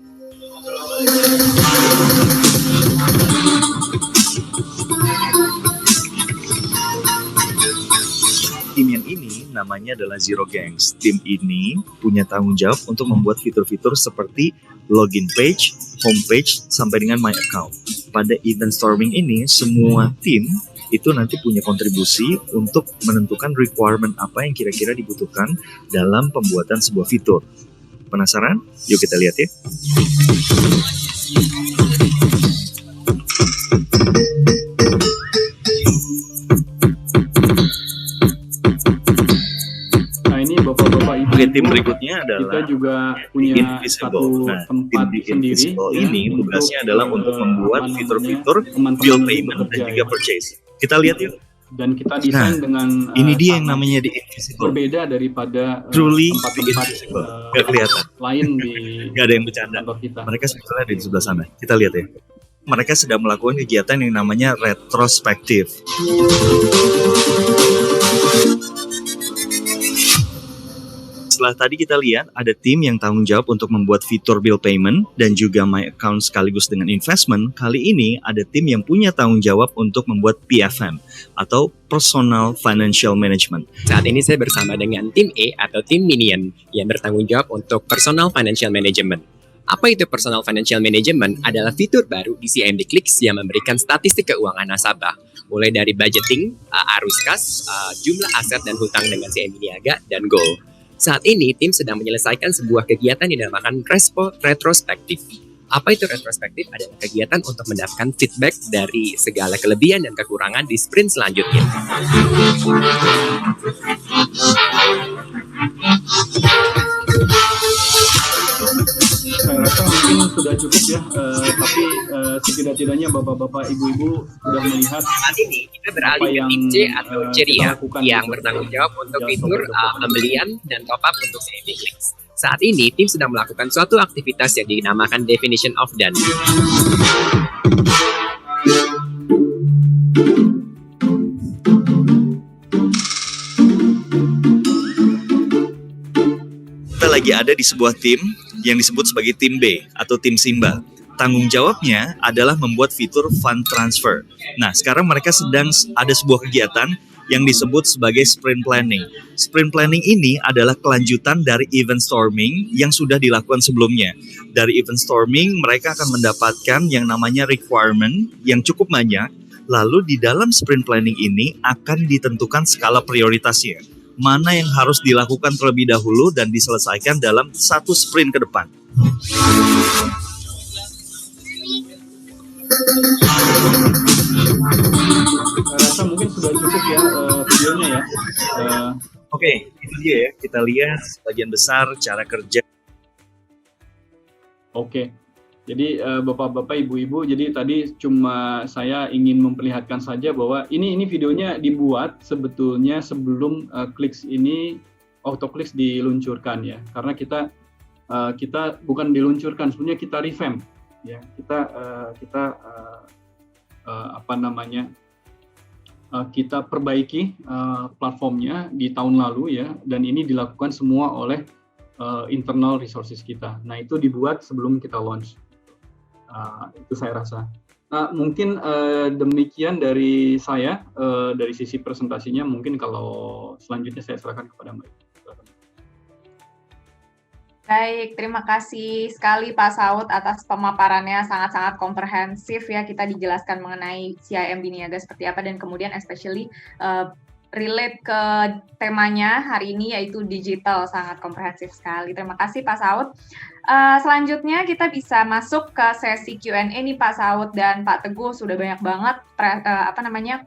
Tim yang ini namanya adalah Zero Gangs. Tim ini punya tanggung jawab untuk membuat fitur-fitur seperti login page, homepage, sampai dengan my account. Pada event storming ini, semua tim itu nanti punya kontribusi untuk menentukan requirement apa yang kira-kira dibutuhkan dalam pembuatan sebuah fitur. Penasaran? Yuk kita lihat ya. Nah ini Bapak-Bapak Ibu, Oke, tim berikutnya adalah kita juga punya Invisible. satu Nah, tempat tim sendiri Invisible ya, ini tugasnya adalah untuk membuat apa namanya, fitur-fitur teman-teman bill yang payment dan bekerja juga ya. purchase. Kita lihat yuk. Dan kita desain dengan Ini dia yang sangat namanya The Invisible. berbeda daripada Truly The tempat-tempat Invisible. Gak kelihatan. lain di Gak ada yang bercanda. kantor kita. Mereka sebetulnya ada di sebelah sana. Kita lihat ya. Mereka sedang melakukan kegiatan yang namanya retrospektif. Setelah tadi kita lihat ada tim yang tanggung jawab untuk membuat fitur bill payment dan juga my account sekaligus dengan investment. Kali ini ada tim yang punya tanggung jawab untuk membuat PFM atau Personal Financial Management. Saat ini saya bersama dengan tim E atau tim Minion yang bertanggung jawab untuk Personal Financial Management. Apa itu Personal Financial Management? Adalah fitur baru di CIMB Clicks yang memberikan statistik keuangan nasabah, mulai dari budgeting, arus kas, jumlah aset dan hutang dengan CIMB Niaga, dan goal. Saat ini, tim sedang menyelesaikan sebuah kegiatan yang dinamakan retrospektif. Apa itu retrospektif? Adalah kegiatan untuk mendapatkan feedback dari segala kelebihan dan kekurangan di sprint selanjutnya. Saya rasa mungkin sudah cukup ya, tapi setidak-tidaknya Bapak-Bapak, Ibu-Ibu sudah melihat Saat ini kita beralih apa ke yang, tim C atau kita Ceria lakukan yang di bertanggung jawab untuk jasa fitur berikutnya. pembelian dan top up untuk CIMB Clicks. Saat ini tim sedang melakukan suatu aktivitas yang dinamakan definition of done. Kita lagi ada di sebuah tim yang disebut sebagai tim B atau tim Simba. Tanggung jawabnya adalah membuat fitur fund transfer. Nah, sekarang mereka sedang ada sebuah kegiatan yang disebut sebagai sprint planning. Sprint planning ini adalah kelanjutan dari event storming yang sudah dilakukan sebelumnya. Dari event storming, mereka akan mendapatkan yang namanya requirement yang cukup banyak. Lalu di dalam sprint planning ini akan ditentukan skala prioritasnya. Mana yang harus dilakukan terlebih dahulu dan diselesaikan dalam satu sprint ke depan. Saya rasa mungkin sudah cukup ya videonya ya. Oke, itu dia ya. Kita lihat sebagian besar cara kerja. Oke. Jadi Bapak-bapak, Ibu-ibu, jadi tadi cuma saya ingin memperlihatkan saja bahwa ini videonya dibuat sebetulnya sebelum Clicks ini AutoClicks diluncurkan ya. Karena kita bukan diluncurkan, sebenarnya kita revamp ya. Kita perbaiki platformnya di tahun lalu ya, dan ini dilakukan semua oleh internal resources kita. Nah, itu dibuat sebelum kita launch. Itu saya rasa. Mungkin demikian dari saya, dari sisi presentasinya. Mungkin kalau selanjutnya saya serahkan kepada Mbak. Baik, terima kasih sekali Pak Saud atas pemaparannya, sangat-sangat komprehensif ya. Kita dijelaskan mengenai CIMB Niaga seperti apa, dan kemudian especially relate ke temanya hari ini yaitu digital, sangat komprehensif sekali. Terima kasih Pak Saud. Selanjutnya kita bisa masuk ke sesi Q&A nih Pak Saud dan Pak Teguh. Sudah banyak banget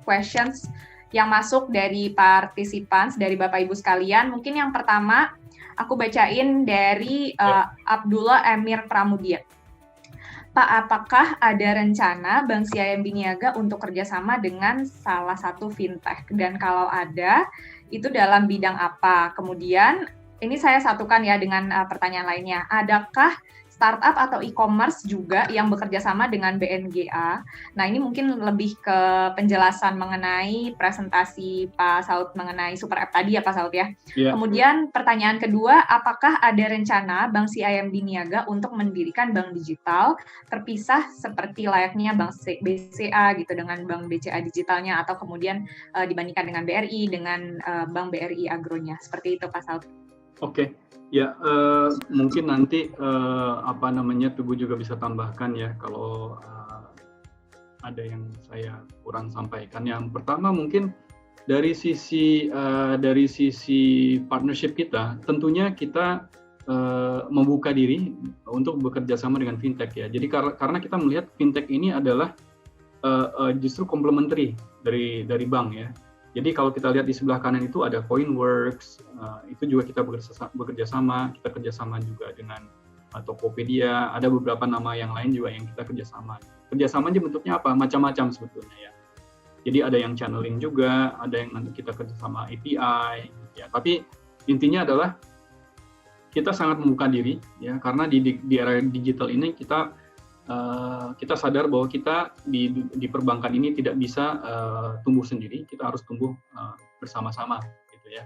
questions yang masuk dari participants, dari Bapak Ibu sekalian. Mungkin yang pertama aku bacain dari Abdullah Emir Pramudia. Pak, apakah ada rencana Bank CIMB Niaga untuk kerjasama dengan salah satu fintech? Dan kalau ada, itu dalam bidang apa? Kemudian, ini saya satukan ya dengan pertanyaan lainnya. Adakah startup atau e-commerce juga yang bekerja sama dengan BNGA. Nah, ini mungkin lebih ke penjelasan mengenai presentasi Pak Saud mengenai Super App tadi ya Pak Saud ya. Ya. Kemudian pertanyaan kedua, apakah ada rencana Bank CIMB Niaga untuk mendirikan bank digital terpisah seperti layaknya Bank BCA gitu dengan Bank BCA digitalnya, atau kemudian dibandingkan dengan BRI dengan Bank BRI Agronya. Seperti itu Pak Saud. Oke. Ya, mungkin nanti Tugu juga bisa tambahkan ya kalau ada yang saya kurang sampaikan. Yang pertama mungkin dari sisi partnership kita, tentunya kita membuka diri untuk bekerja sama dengan fintech ya. Jadi karena kita melihat fintech ini adalah justru complementary dari bank ya. Jadi kalau kita lihat di sebelah kanan itu ada Coinworks, itu juga kita bekerja sama juga dengan Tokopedia, ada beberapa nama yang lain juga yang kita kerjasama. Kerjasamanya bentuknya apa? Macam-macam sebetulnya ya. Jadi ada yang channeling juga, ada yang nanti kita kerjasama API, ya. Tapi intinya adalah kita sangat membuka diri ya, karena di era digital ini kita sadar bahwa kita di perbankan ini tidak bisa tumbuh sendiri, kita harus tumbuh bersama-sama gitu ya.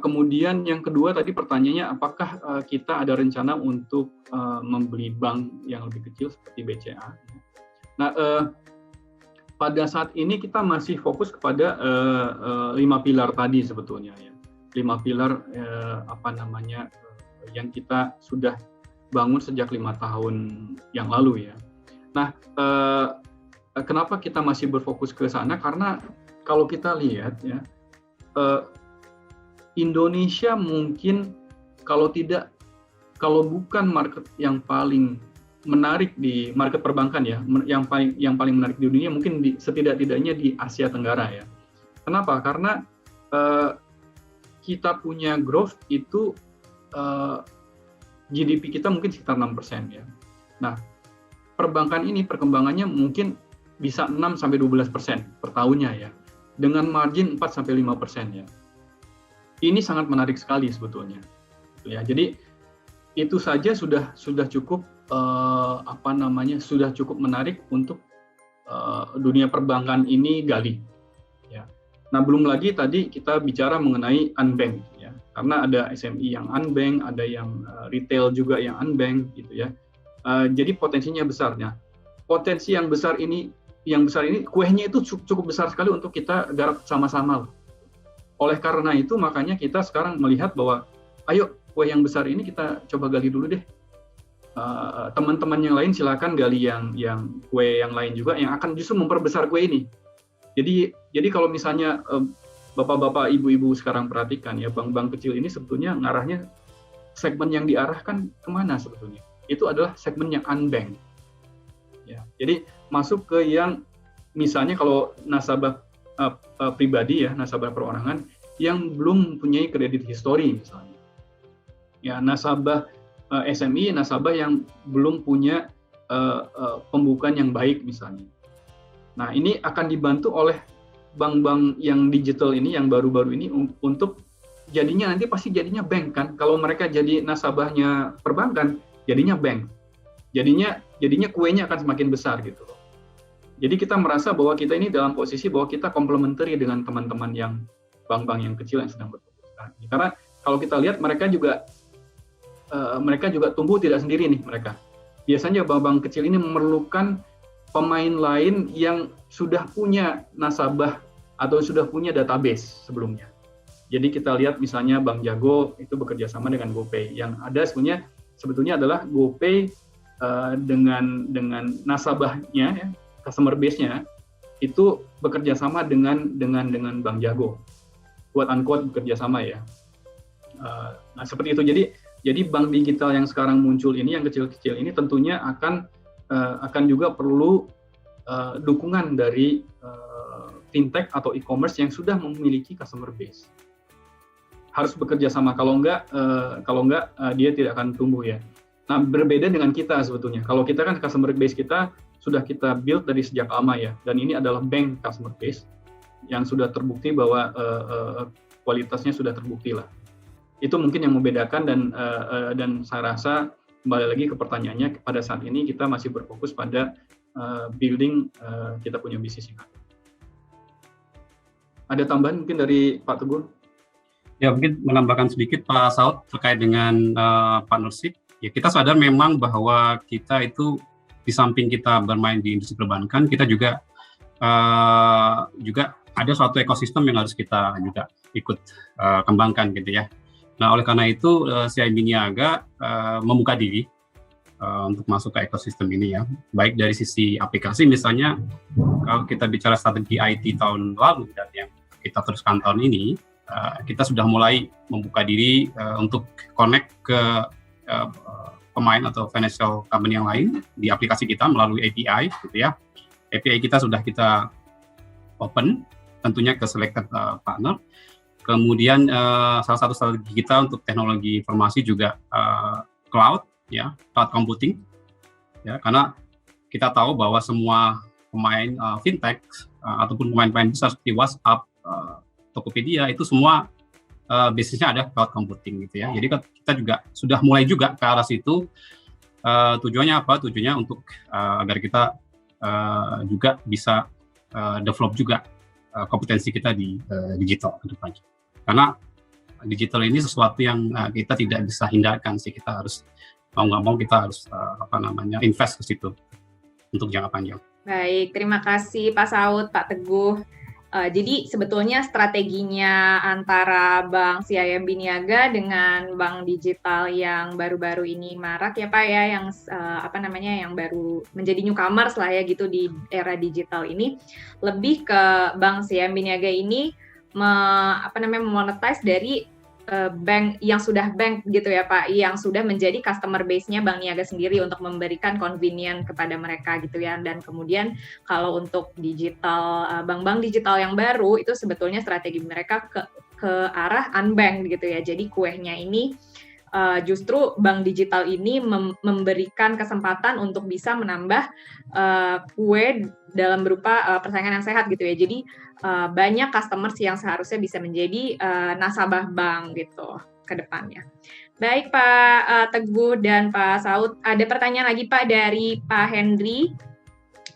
Kemudian yang kedua tadi pertanyaannya, apakah kita ada rencana untuk membeli bank yang lebih kecil seperti BCA? Nah, pada saat ini kita masih fokus kepada 5 pilar tadi sebetulnya ya. 5 pilar yang kita sudah bangun sejak 5 tahun yang lalu ya. Nah, kenapa kita masih berfokus ke sana? Karena kalau kita lihat ya, Indonesia mungkin kalau bukan market yang paling menarik di market perbankan ya, yang paling menarik di dunia, mungkin setidak-tidaknya di Asia Tenggara ya. Kenapa? Karena kita punya growth itu GDP kita mungkin sekitar 6% ya. Nah, perbankan ini perkembangannya mungkin bisa 6-12% per tahunnya ya, dengan margin 4-5% ya. Ini sangat menarik sekali sebetulnya. Ya, jadi itu saja sudah cukup sudah cukup menarik untuk dunia perbankan ini gali. Ya. Nah, belum lagi tadi kita bicara mengenai unbank ya. Karena ada SME yang unbank, ada yang retail juga yang unbank gitu ya. Jadi potensinya besarnya. Potensi yang besar ini kuenya itu cukup besar sekali untuk kita garap sama-sama. Oleh karena itu makanya kita sekarang melihat bahwa ayo kue yang besar ini kita coba gali dulu deh. Teman-teman yang lain silakan gali yang kue yang lain juga yang akan justru memperbesar kue ini. Jadi kalau misalnya bapak-bapak, ibu-ibu sekarang perhatikan ya, bank-bank kecil ini sebetulnya ngarahnya segmen yang diarahkan kemana sebetulnya? Itu adalah segmen yang unbank. Ya, jadi masuk ke yang misalnya kalau nasabah pribadi ya, nasabah perorangan yang belum mempunyai kredit history misalnya. Ya, nasabah SME, nasabah yang belum punya pembukaan yang baik misalnya. Nah, ini akan dibantu oleh bank-bank yang digital ini, yang baru-baru ini untuk jadinya nanti pasti jadinya bank kan. Kalau mereka jadi nasabahnya perbankan, jadinya bank. Jadinya kuenya akan semakin besar gitu loh. Jadi kita merasa bahwa kita ini dalam posisi bahwa kita complementary dengan teman-teman yang bank-bank yang kecil yang sedang bertumbuh. Karena kalau kita lihat mereka juga tumbuh tidak sendiri nih mereka. Biasanya bank-bank kecil ini memerlukan pemain lain yang sudah punya nasabah atau sudah punya database sebelumnya. Jadi kita lihat misalnya Bank Jago itu bekerja sama dengan GoPay. Yang ada sebetulnya adalah GoPay dengan nasabahnya, ya, customer base-nya itu bekerja sama dengan Bank Jago. Quote unquote bekerja sama ya. Nah seperti itu. Jadi bank digital yang sekarang muncul ini, yang kecil-kecil ini tentunya akan juga perlu dukungan dari fintech atau e-commerce yang sudah memiliki customer base. Harus bekerja sama, kalau enggak dia tidak akan tumbuh ya. Nah berbeda dengan kita sebetulnya. Kalau kita kan customer base kita sudah kita build dari sejak lama ya, dan ini adalah bank customer base yang sudah terbukti bahwa kualitasnya sudah terbukti lah. Itu mungkin yang membedakan dan saya rasa kembali lagi ke pertanyaannya, pada saat ini kita masih berfokus pada building kita punya bisnis yang ada. Ada tambahan mungkin dari Pak Teguh? Ya, mungkin menambahkan sedikit Pak Saud terkait dengan partnership. Ya, kita sadar memang bahwa kita itu di samping kita bermain di industri perbankan, kita juga ada suatu ekosistem yang harus kita juga ikut kembangkan gitu ya. Nah, oleh karena itu CIMB Niaga membuka diri untuk masuk ke ekosistem ini ya. Baik dari sisi aplikasi misalnya, kalau kita bicara strategi IT tahun lalu dan yang kita teruskan tahun ini, kita sudah mulai membuka diri untuk connect ke pemain atau financial company yang lain di aplikasi kita melalui API gitu ya. API kita sudah kita open tentunya ke selected partner. Kemudian salah satu strategi kita untuk teknologi informasi juga cloud ya, cloud computing ya, karena kita tahu bahwa semua pemain fintech ataupun pemain-pemain besar seperti WhatsApp, Tokopedia itu semua bisnisnya ada cloud computing gitu ya. Jadi kita juga sudah mulai juga ke arah situ. Tujuannya apa? Tujuannya untuk agar kita juga bisa develop juga kompetensi kita di digital ke depannya. Karena digital ini sesuatu yang kita tidak bisa hindarkan sih, kita harus mau nggak mau kita harus invest ke situ untuk jangka panjang. Baik, terima kasih Pak Saud, Pak Teguh. Jadi sebetulnya strateginya antara Bank CIMB Niaga dengan bank digital yang baru-baru ini marak ya Pak ya, yang baru menjadi newcomers lah ya gitu di era digital ini, lebih ke Bank CIMB Niaga ini memonetize dari bank yang sudah bank gitu ya Pak, yang sudah menjadi customer base-nya Bank Niaga sendiri untuk memberikan convenient kepada mereka gitu ya. Dan kemudian kalau untuk digital, bank-bank digital yang baru itu sebetulnya strategi mereka ke arah unbank gitu ya. Jadi kuehnya ini justru bank digital ini memberikan kesempatan untuk bisa menambah kue dalam berupa persaingan yang sehat gitu ya. Jadi banyak customers yang seharusnya bisa menjadi nasabah bank gitu ke depannya. Baik Pak Teguh dan Pak Saud, ada pertanyaan lagi Pak dari Pak Henry.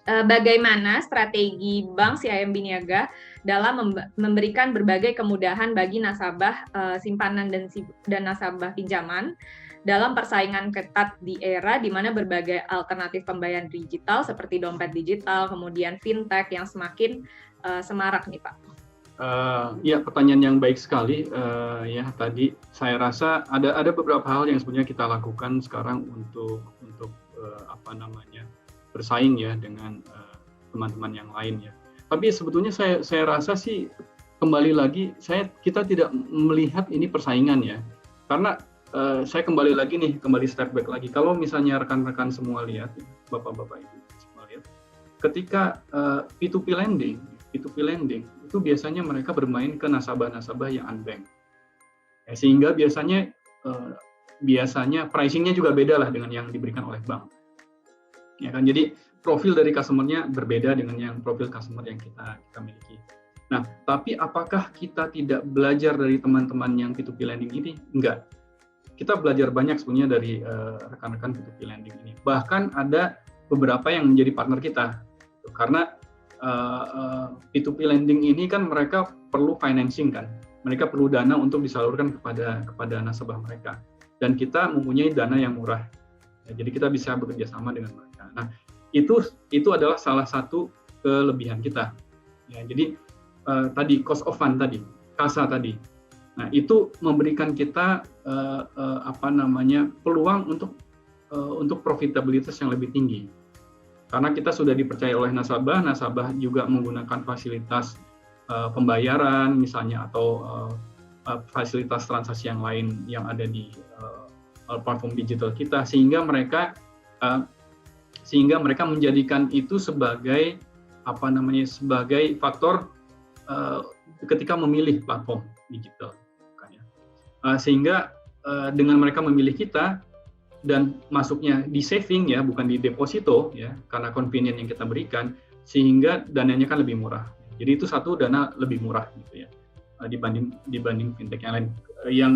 Bagaimana strategi Bank CIMB Niaga dalam memberikan berbagai kemudahan bagi nasabah simpanan dan nasabah pinjaman dalam persaingan ketat di era di mana berbagai alternatif pembayaran digital seperti dompet digital, kemudian fintech yang semakin semarak nih Pak. Ya, pertanyaan yang baik sekali. Ya, tadi saya rasa ada beberapa hal yang sebenarnya kita lakukan sekarang untuk bersaing ya dengan teman-teman yang lain ya. Tapi sebetulnya saya rasa sih kembali lagi kita tidak melihat ini persaingan ya. Karena saya kembali step back lagi. Kalau misalnya rekan-rekan semua lihat, bapak-bapak ibu semua lihat, ketika P2P lending itu biasanya mereka bermain ke nasabah-nasabah yang unbank. Ya, sehingga biasanya pricing-nya juga beda lah dengan yang diberikan oleh bank. Ya kan, jadi profil dari customer-nya berbeda dengan yang profil customer yang kita miliki. Nah, tapi apakah kita tidak belajar dari teman-teman yang P2P lending ini? Enggak. Kita belajar banyak sebenarnya dari rekan-rekan P2P lending ini. Bahkan ada beberapa yang menjadi partner kita. Karena P2P lending ini kan mereka perlu financing kan. Mereka perlu dana untuk disalurkan kepada nasabah mereka. Dan kita mempunyai dana yang murah. Ya, jadi kita bisa bekerja sama dengan mereka. Nah, itu adalah salah satu kelebihan kita. Ya, jadi tadi cost of fund tadi, KASA tadi. Nah, itu memberikan kita peluang untuk profitabilitas yang lebih tinggi. Karena kita sudah dipercaya oleh nasabah juga menggunakan fasilitas pembayaran misalnya atau fasilitas transaksi yang lain yang ada di platform digital kita, sehingga mereka menjadikan itu sebagai sebagai faktor ketika memilih platform digital. Sehingga dengan mereka memilih kita dan masuknya di saving ya, bukan di deposito ya, karena convenient yang kita berikan, sehingga dananya kan lebih murah. Jadi itu satu, dana lebih murah gitu ya dibanding fintech yang lain. Yang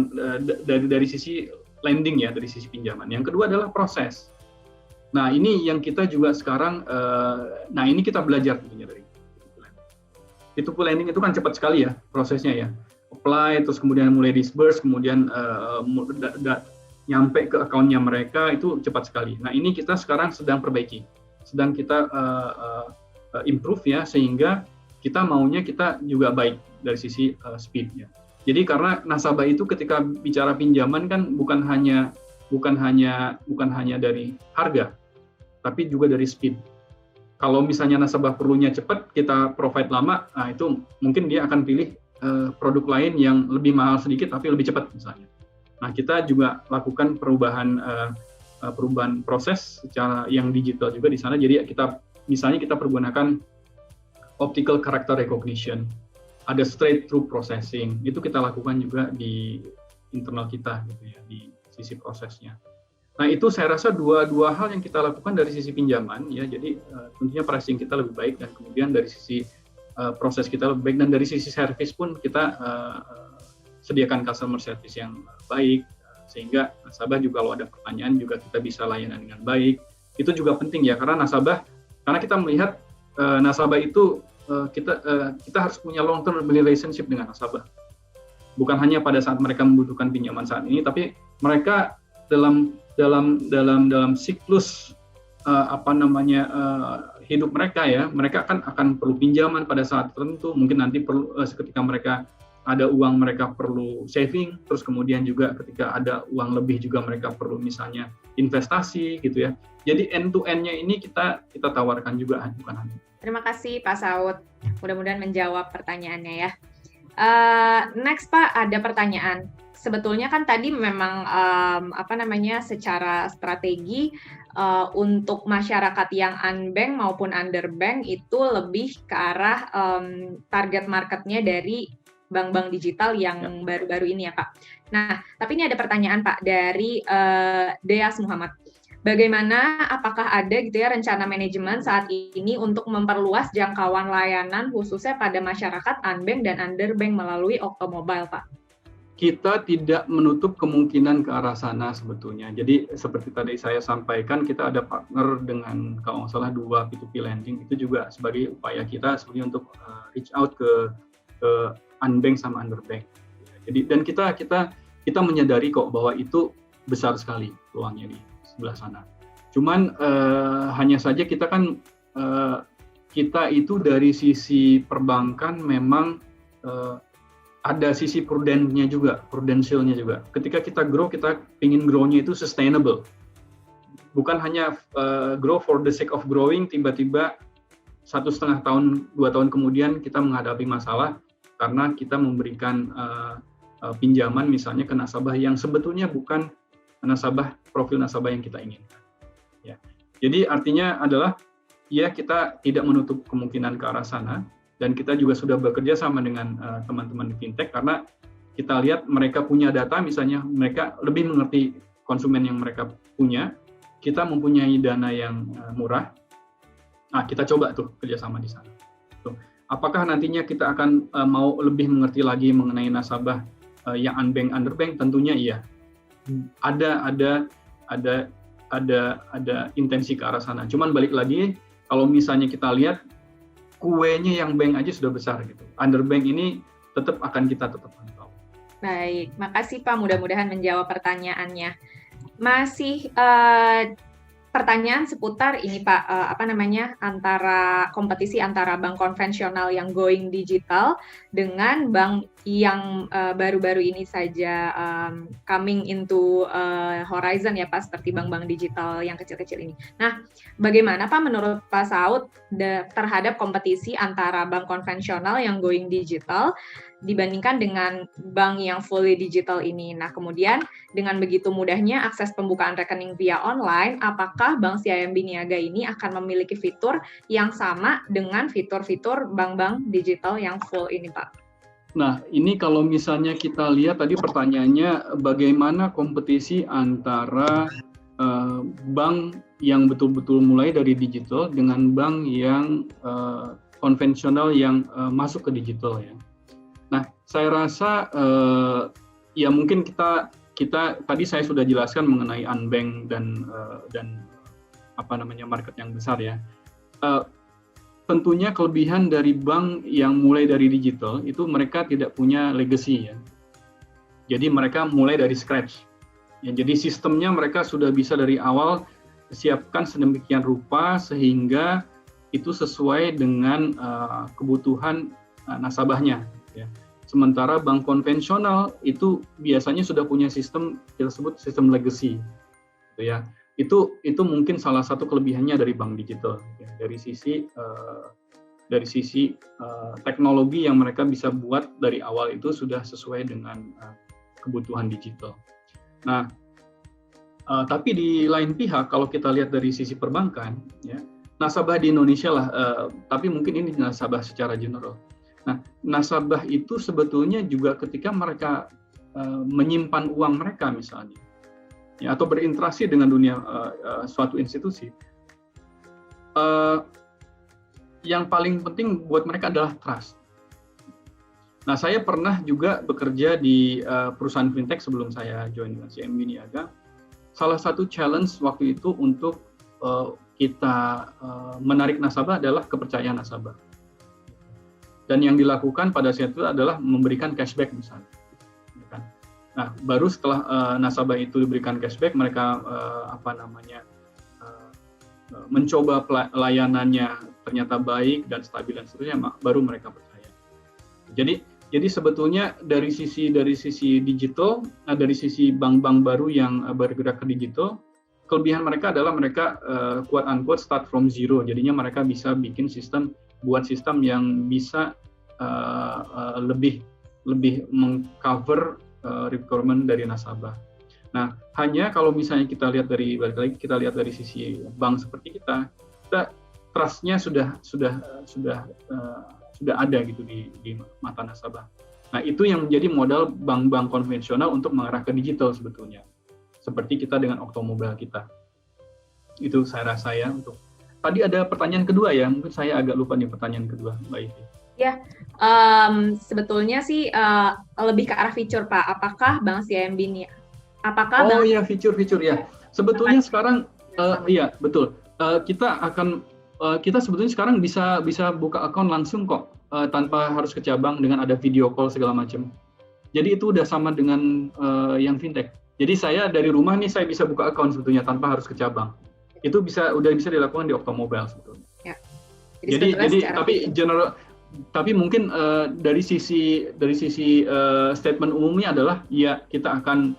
dari sisi lending ya dari sisi pinjaman. Yang kedua adalah proses. Nah ini yang kita juga sekarang, nah ini kita belajar tentunya dari P2P lending itu kan cepat sekali ya prosesnya ya. Apply, terus kemudian mulai disburse, kemudian nyampe ke akunnya mereka itu cepat sekali. Nah ini kita sekarang sedang perbaiki, sedang kita improve ya, sehingga kita maunya kita juga baik dari sisi speed-nya. Jadi karena nasabah itu ketika bicara pinjaman kan bukan hanya dari harga, tapi juga dari speed. Kalau misalnya nasabah perlunya cepat, kita provide lama, nah itu mungkin dia akan pilih produk lain yang lebih mahal sedikit tapi lebih cepat misalnya. Nah kita juga lakukan perubahan proses secara yang digital juga di sana. Jadi misalnya kita pergunakan optical character recognition, ada straight through processing, itu kita lakukan juga di internal kita gitu ya, di sisi prosesnya. Nah itu saya rasa dua hal yang kita lakukan dari sisi pinjaman ya, jadi tentunya pricing kita lebih baik, dan kemudian dari sisi proses kita lebih baik, dan dari sisi service pun kita sediakan customer service yang baik, sehingga nasabah juga kalau ada pertanyaan juga kita bisa layanan dengan baik. Itu juga penting ya, karena kita melihat nasabah itu kita harus punya long term relationship dengan nasabah. Bukan hanya pada saat mereka membutuhkan pinjaman saat ini, tapi mereka dalam siklus hidup mereka ya, mereka akan perlu pinjaman pada saat tertentu, mungkin nanti perlu ketika mereka ada uang mereka perlu saving, terus kemudian juga ketika ada uang lebih juga mereka perlu misalnya investasi gitu ya. Jadi end to end-nya ini kita tawarkan juga, bukan hanya. Terima kasih Pak Saud, mudah-mudahan menjawab pertanyaannya ya. Next Pak, ada pertanyaan. Sebetulnya kan tadi memang secara strategi untuk masyarakat yang unbank maupun underbank itu lebih ke arah target marketnya dari bank-bank digital yang baru-baru ini ya Pak. Nah, tapi ini ada pertanyaan Pak dari Deas Muhammad. Bagaimana, apakah ada gitu ya rencana manajemen saat ini untuk memperluas jangkauan layanan khususnya pada masyarakat unbank dan underbank melalui Oktomobile Pak? Kita tidak menutup kemungkinan ke arah sana sebetulnya. Jadi seperti tadi saya sampaikan, kita ada partner dengan kalau nggak salah 2 P2P lending, itu juga sebagai upaya kita sebenarnya untuk reach out ke unbank sama underbank. Jadi dan kita menyadari kok bahwa itu besar sekali peluangnya di sebelah sana. Cuman hanya saja kita kan kita itu dari sisi perbankan memang ada sisi prudensialnya juga. Ketika kita grow, kita ingin grow-nya itu sustainable. Bukan hanya grow for the sake of growing, tiba-tiba 1,5 tahun, 2 tahun kemudian kita menghadapi masalah karena kita memberikan pinjaman misalnya ke nasabah yang sebetulnya bukan profil nasabah yang kita inginkan. Ya. Jadi artinya adalah ya kita tidak menutup kemungkinan ke arah sana. Dan kita juga sudah bekerja sama dengan teman-teman di fintech karena kita lihat mereka punya data, misalnya mereka lebih mengerti konsumen yang mereka punya, kita mempunyai dana yang murah, nah kita coba tuh kerjasama di sana. Tuh. Apakah nantinya kita akan mau lebih mengerti lagi mengenai nasabah yang unbank, underbank? Tentunya iya. Ada intensi ke arah sana. Cuman balik lagi, kalau misalnya kita lihat kuenya yang bank aja sudah besar gitu. Underbank ini akan kita pantau. Baik, makasih Pak. Mudah-mudahan menjawab pertanyaannya. Masih pertanyaan seputar ini Pak, antara kompetisi antara bank konvensional yang going digital dengan bank yang baru-baru ini saja coming into horizon ya Pak, seperti bank-bank digital yang kecil-kecil ini. Nah, bagaimana Pak menurut Pak Saud terhadap kompetisi antara bank konvensional yang going digital dibandingkan dengan bank yang fully digital ini? Nah, kemudian dengan begitu mudahnya akses pembukaan rekening via online, apakah Bank CIMB Niaga ini akan memiliki fitur yang sama dengan fitur-fitur bank-bank digital yang full ini, Pak? Nah, ini kalau misalnya kita lihat tadi pertanyaannya bagaimana kompetisi antara bank yang betul-betul mulai dari digital dengan bank yang konvensional yang masuk ke digital ya. Nah, saya rasa ya mungkin kita kita tadi saya sudah jelaskan mengenai unbank dan market yang besar ya. Tentunya kelebihan dari bank yang mulai dari digital itu mereka tidak punya legacy ya. Jadi mereka mulai dari scratch. Ya, jadi sistemnya mereka sudah bisa dari awal siapkan sedemikian rupa sehingga itu sesuai dengan kebutuhan nasabahnya. Ya. Sementara bank konvensional itu biasanya sudah punya sistem kita sebut sistem legacy, gitu ya. Itu mungkin salah satu kelebihannya dari bank digital. Ya. Dari sisi teknologi yang mereka bisa buat dari awal itu sudah sesuai dengan kebutuhan digital. Nah, tapi di lain pihak kalau kita lihat dari sisi perbankan, ya, nasabah di Indonesia lah, tapi mungkin ini nasabah secara general. Nah, nasabah itu sebetulnya juga ketika mereka menyimpan uang mereka misalnya, ya, atau berinteraksi dengan dunia suatu institusi, yang paling penting buat mereka adalah trust. Nah, saya pernah juga bekerja di perusahaan fintech sebelum saya join dengan CIMB Niaga. Salah satu challenge waktu itu untuk kita menarik nasabah adalah kepercayaan nasabah. Dan yang dilakukan pada saat itu adalah memberikan cashback misalnya. Nah, baru setelah nasabah itu diberikan cashback, mereka mencoba layanannya ternyata baik dan stabil dan seterusnya, baru mereka percaya. Jadi sebetulnya dari sisi digital, dari sisi bank-bank baru yang bergerak ke digital, kelebihan mereka adalah mereka quote unquote start from zero. Jadinya mereka bisa bikin buat sistem yang bisa lebih mengcover requirement dari nasabah. Nah, hanya kalau misalnya kita lihat dari sisi bank seperti kita trust-nya sudah ada gitu di mata nasabah. Nah, itu yang menjadi modal bank-bank konvensional untuk mengarah ke digital sebetulnya. Seperti kita dengan Oktomobile kita. Itu saya rasa ya untuk. Tadi ada pertanyaan kedua ya, mungkin saya agak lupa nih pertanyaan kedua, Mbak Ivi. Ya, sebetulnya sih lebih ke arah fitur, Pak. Apakah Bank CIMB ini? Iya, fitur ya. Sebetulnya sekarang, iya betul. Kita sebetulnya sekarang bisa buka account langsung kok, tanpa harus ke cabang dengan ada video call segala macam. Jadi itu udah sama dengan yang fintech. Jadi saya dari rumah nih saya bisa buka account sebetulnya tanpa harus ke cabang. Itu udah bisa dilakukan di Oktomobile sebetulnya. Ya. Jadi tapi mungkin dari sisi statement umumnya adalah ya kita akan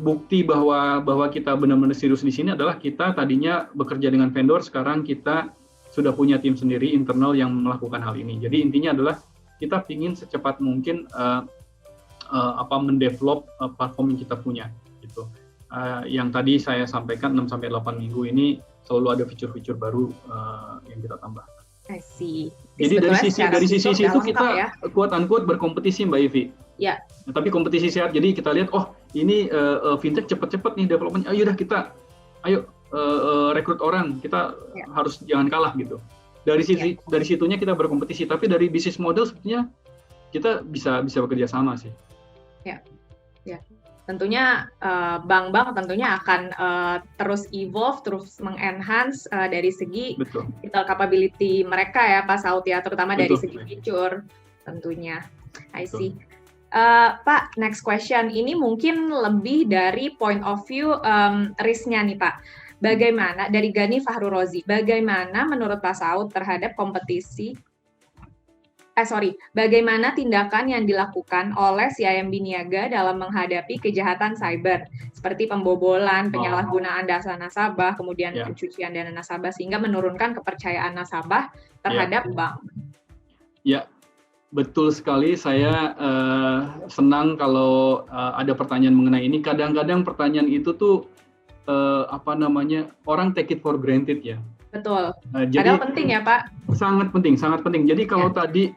bukti bahwa kita benar-benar serius di sini adalah kita tadinya bekerja dengan vendor, sekarang kita sudah punya tim sendiri internal yang melakukan hal ini. Jadi intinya adalah kita ingin secepat mungkin mendevelop platform yang kita punya gitu. Yang tadi saya sampaikan 6-8 minggu ini selalu ada fitur-fitur baru yang kita tambah. I see. Jadi dari sisi itu kita quote unquote berkompetisi, Mbak Ivi. Ya. Nah, tapi kompetisi sehat. Jadi kita lihat, ini fintech cepat-cepat nih development. Ayo rekrut orang. Kita harus jangan kalah gitu. Dari situnya kita berkompetisi. Tapi dari bisnis model sebetulnya kita bisa bekerja sama sih. Ya. Tentunya bank-bank tentunya akan terus evolve, terus mengenhance dari segi digital capability mereka ya, Pak Saud ya, terutama dari segi fitur tentunya. I see. Pak, next question. Ini mungkin lebih dari point of view risk-nya nih, Pak. Bagaimana, dari Gani Fahru Rozi, bagaimana menurut Pak Saud terhadap bagaimana tindakan yang dilakukan oleh CIMB Niaga dalam menghadapi kejahatan cyber, seperti pembobolan, penyalahgunaan data nasabah, kemudian pencucian dana nasabah, sehingga menurunkan kepercayaan nasabah terhadap bank? Ya, betul sekali. Saya senang kalau ada pertanyaan mengenai ini. Kadang-kadang pertanyaan itu tuh orang take it for granted ya. Betul. Jadi penting ya, Pak. Sangat penting. Jadi kalau tadi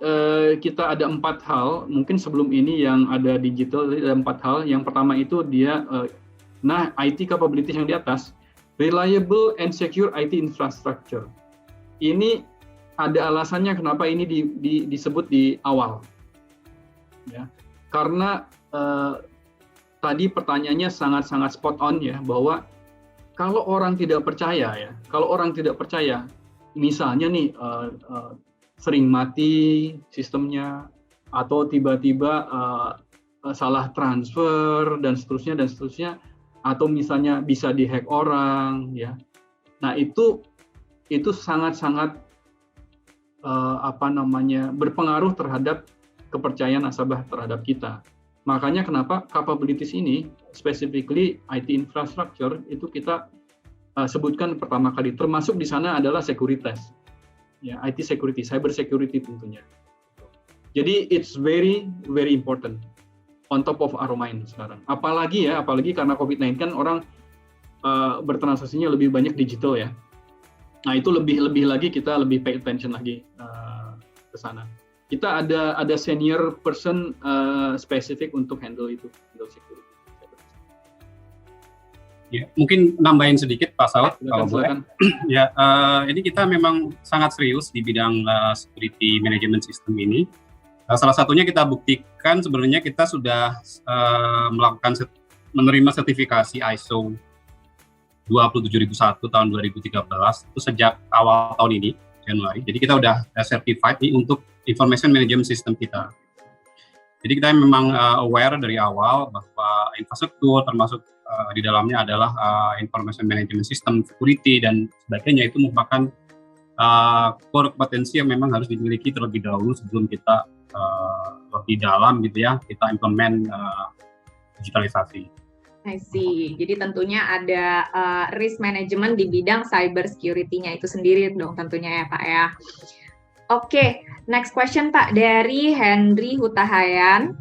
kita ada 4 hal, mungkin sebelum ini yang ada digital ada 4 hal. Yang pertama itu dia, IT capabilities yang di atas, reliable and secure IT infrastructure. Ini ada alasannya kenapa ini disebut di awal. Ya. Karena tadi pertanyaannya sangat-sangat spot on ya, bahwa kalau orang tidak percaya, misalnya nih sering mati sistemnya, atau tiba-tiba salah transfer dan seterusnya, atau misalnya bisa dihack orang, ya. Nah itu sangat-sangat berpengaruh terhadap kepercayaan nasabah terhadap kita. Makanya kenapa capabilities ini, specifically IT infrastructure, itu kita sebutkan pertama kali. Termasuk di sana adalah sekuritas, ya, IT security, cyber security tentunya. Jadi it's very very important, on top of our mind sekarang. Apalagi karena COVID-19 kan orang bertransaksinya lebih banyak digital ya. Nah itu lebih lagi kita lebih pay attention lagi ke sana. Kita ada senior person spesifik untuk handle security. Ya, mungkin nambahin sedikit Pak Saud kalau boleh. Ya, ini kita memang sangat serius di bidang security management system ini. Salah satunya kita buktikan sebenarnya kita sudah menerima sertifikasi ISO 27001 tahun 2013 itu sejak awal tahun ini Januari. Jadi kita udah certified nih untuk information management system kita. Jadi kita memang aware dari awal bahwa infrastruktur termasuk di dalamnya adalah information management system, security dan sebagainya itu merupakan core kompetensi yang memang harus dimiliki terlebih dahulu sebelum kita lebih dalam gitu ya kita implement digitalisasi. I see. Jadi tentunya ada risk management di bidang cyber security-nya itu sendiri dong tentunya ya Pak ya. Oke, next question Pak dari Henry Hutahayan.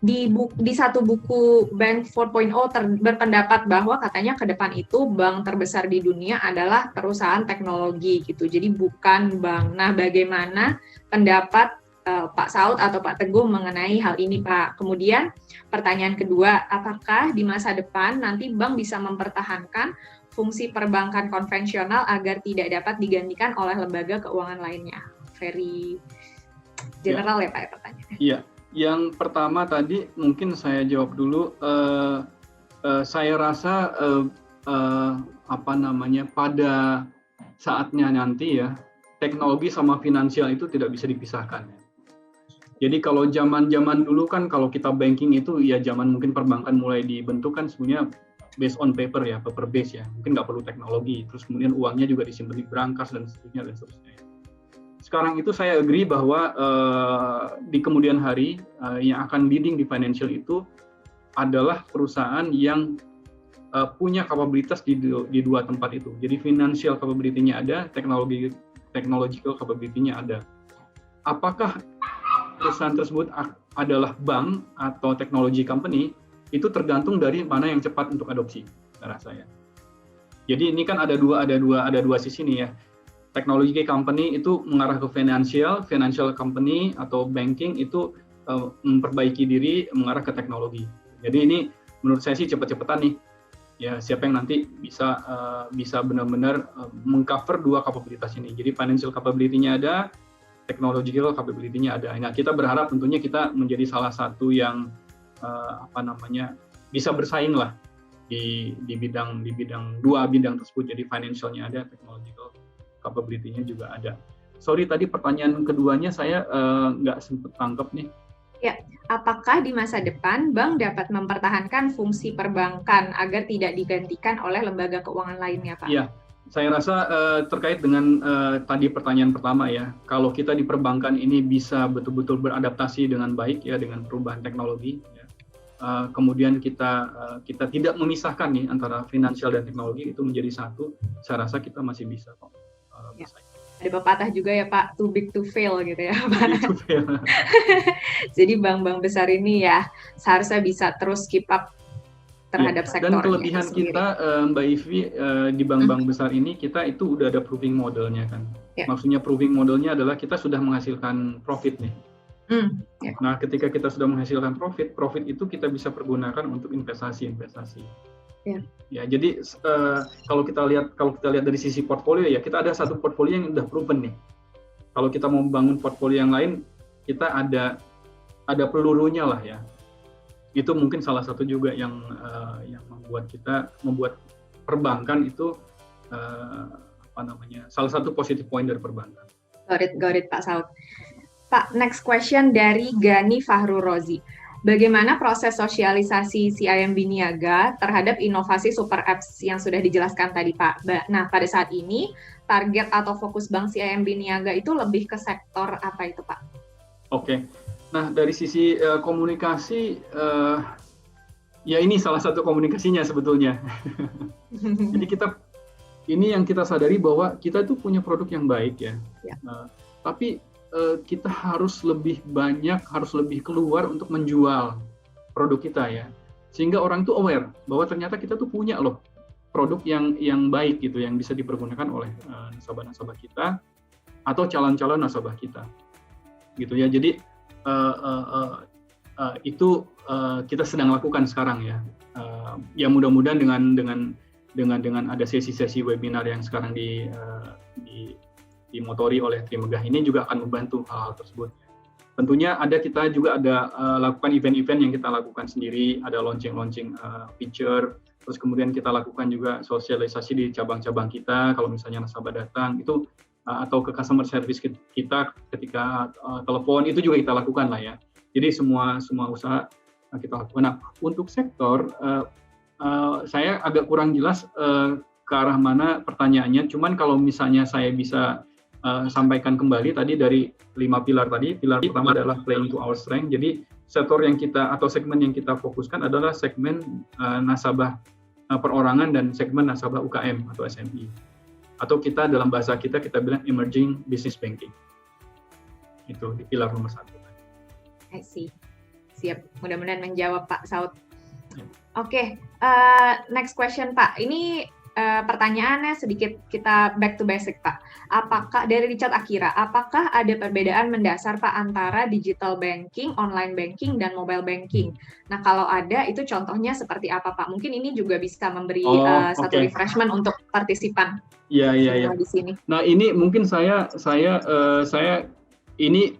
Di satu buku Bank 4.0 berpendapat bahwa katanya ke depan itu bank terbesar di dunia adalah perusahaan teknologi gitu. Jadi bukan bank. Nah, bagaimana pendapat Pak Saud atau Pak Teguh mengenai hal ini Pak? Kemudian pertanyaan kedua, apakah di masa depan nanti bank bisa mempertahankan fungsi perbankan konvensional agar tidak dapat digantikan oleh lembaga keuangan lainnya? Very general ya Pak ya pertanyaannya. Iya, yang pertama tadi mungkin saya jawab dulu. Saya rasa pada saatnya nanti ya teknologi sama finansial itu tidak bisa dipisahkan. Jadi kalau zaman dulu kan kalau kita banking itu ya zaman mungkin perbankan mulai dibentuk kan sebenarnya based on paper ya, paper base ya, mungkin nggak perlu teknologi. Terus kemudian uangnya juga disimpan di brankas dan seterusnya. Sekarang itu saya agree bahwa di kemudian hari yang akan leading di financial itu adalah perusahaan yang punya kapabilitas di dua tempat itu. Jadi financial capability-nya ada, technological capability-nya ada. Apakah perusahaan tersebut adalah bank atau technology company, itu tergantung dari mana yang cepat untuk adopsi, cara saya. Jadi ini kan ada dua sisi nih ya. Technology company itu mengarah ke financial company atau banking itu memperbaiki diri mengarah ke teknologi. Jadi ini menurut saya sih cepet-cepetan nih. Ya siapa yang nanti bisa benar-benar mengcover dua kapabilitas ini. Jadi financial capability-nya ada, technological capability-nya ada. Nah, kita berharap tentunya kita menjadi salah satu yang bisa bersaing lah di bidang dua bidang tersebut. Jadi financial-nya ada, technological capability-nya juga ada. Sorry tadi pertanyaan keduanya saya nggak sempat tangkap nih. Ya, apakah di masa depan bank dapat mempertahankan fungsi perbankan agar tidak digantikan oleh lembaga keuangan lainnya, Pak? Iya. Saya rasa terkait dengan tadi pertanyaan pertama ya, kalau kita di perbankan ini bisa betul-betul beradaptasi dengan baik ya dengan perubahan teknologi, ya. Kemudian kita tidak memisahkan nih antara finansial dan teknologi itu menjadi satu, saya rasa kita masih bisa kok. Ya. Ada pepatah juga ya Pak, too big to fail gitu ya Pak. Jadi bank-bank besar ini ya seharusnya bisa terus keep up terhadap sektor. Dan kelebihan kita Mbak Ivi di bank-bank besar ini kita itu udah ada proving modelnya kan. Ya. Maksudnya proving modelnya adalah kita sudah menghasilkan profit nih. Ya. Nah ketika kita sudah menghasilkan profit itu kita bisa pergunakan untuk investasi. Ya jadi kalau kita lihat dari sisi portfolio ya kita ada satu portfolio yang udah proven nih. Kalau kita mau membangun portfolio yang lain kita ada pelurunya lah ya. Itu mungkin salah satu juga yang membuat perbankan itu salah satu positive point dari perbankan. Got it, Pak Saud. Pak, next question dari Gani Fahru Rozi. Bagaimana proses sosialisasi CIMB Niaga terhadap inovasi super apps yang sudah dijelaskan tadi, Pak? Nah, pada saat ini, target atau fokus Bank CIMB Niaga itu lebih ke sektor apa itu, Pak? Oke. Nah, dari sisi komunikasi, ya ini salah satu komunikasinya sebetulnya. Jadi ini yang kita sadari bahwa kita itu punya produk yang baik ya. Tapi kita harus lebih keluar untuk menjual produk kita ya, sehingga orang itu aware bahwa ternyata kita tuh punya loh produk yang baik gitu, yang bisa dipergunakan oleh nasabah-nasabah kita atau calon-calon nasabah kita gitu ya. Jadi itu kita sedang lakukan sekarang ya. Ya mudah-mudahan dengan ada sesi-sesi webinar yang sekarang dimotori oleh Trimegah ini juga akan membantu hal-hal tersebut. Tentunya kita juga ada lakukan event-event yang kita lakukan sendiri, ada launching feature, terus kemudian kita lakukan juga sosialisasi di cabang-cabang kita, kalau misalnya nasabah datang itu atau ke customer service kita ketika telepon, itu juga kita lakukan lah ya. Jadi semua usaha kita lakukan. Nah, untuk sektor saya agak kurang jelas ke arah mana pertanyaannya, cuman kalau misalnya saya bisa sampaikan kembali tadi dari 5 pilar tadi. Pilar pertama adalah playing to our strength. Jadi sektor yang atau segmen yang kita fokuskan adalah segmen nasabah perorangan dan segmen nasabah UKM atau SME. Atau kita dalam bahasa kita bilang emerging business banking. Itu di pilar nomor 1. I see. Siap. Mudah-mudahan menjawab Pak Saud. Oke, next question Pak. Ini pertanyaannya sedikit kita back to basic Pak. Apakah dari Richard Akira, apakah ada perbedaan mendasar Pak antara digital banking, online banking, dan mobile banking? Nah kalau ada, itu contohnya seperti apa Pak? Mungkin ini juga bisa memberi satu refreshment untuk partisipan. Iya. Di sini. Nah ini mungkin saya ini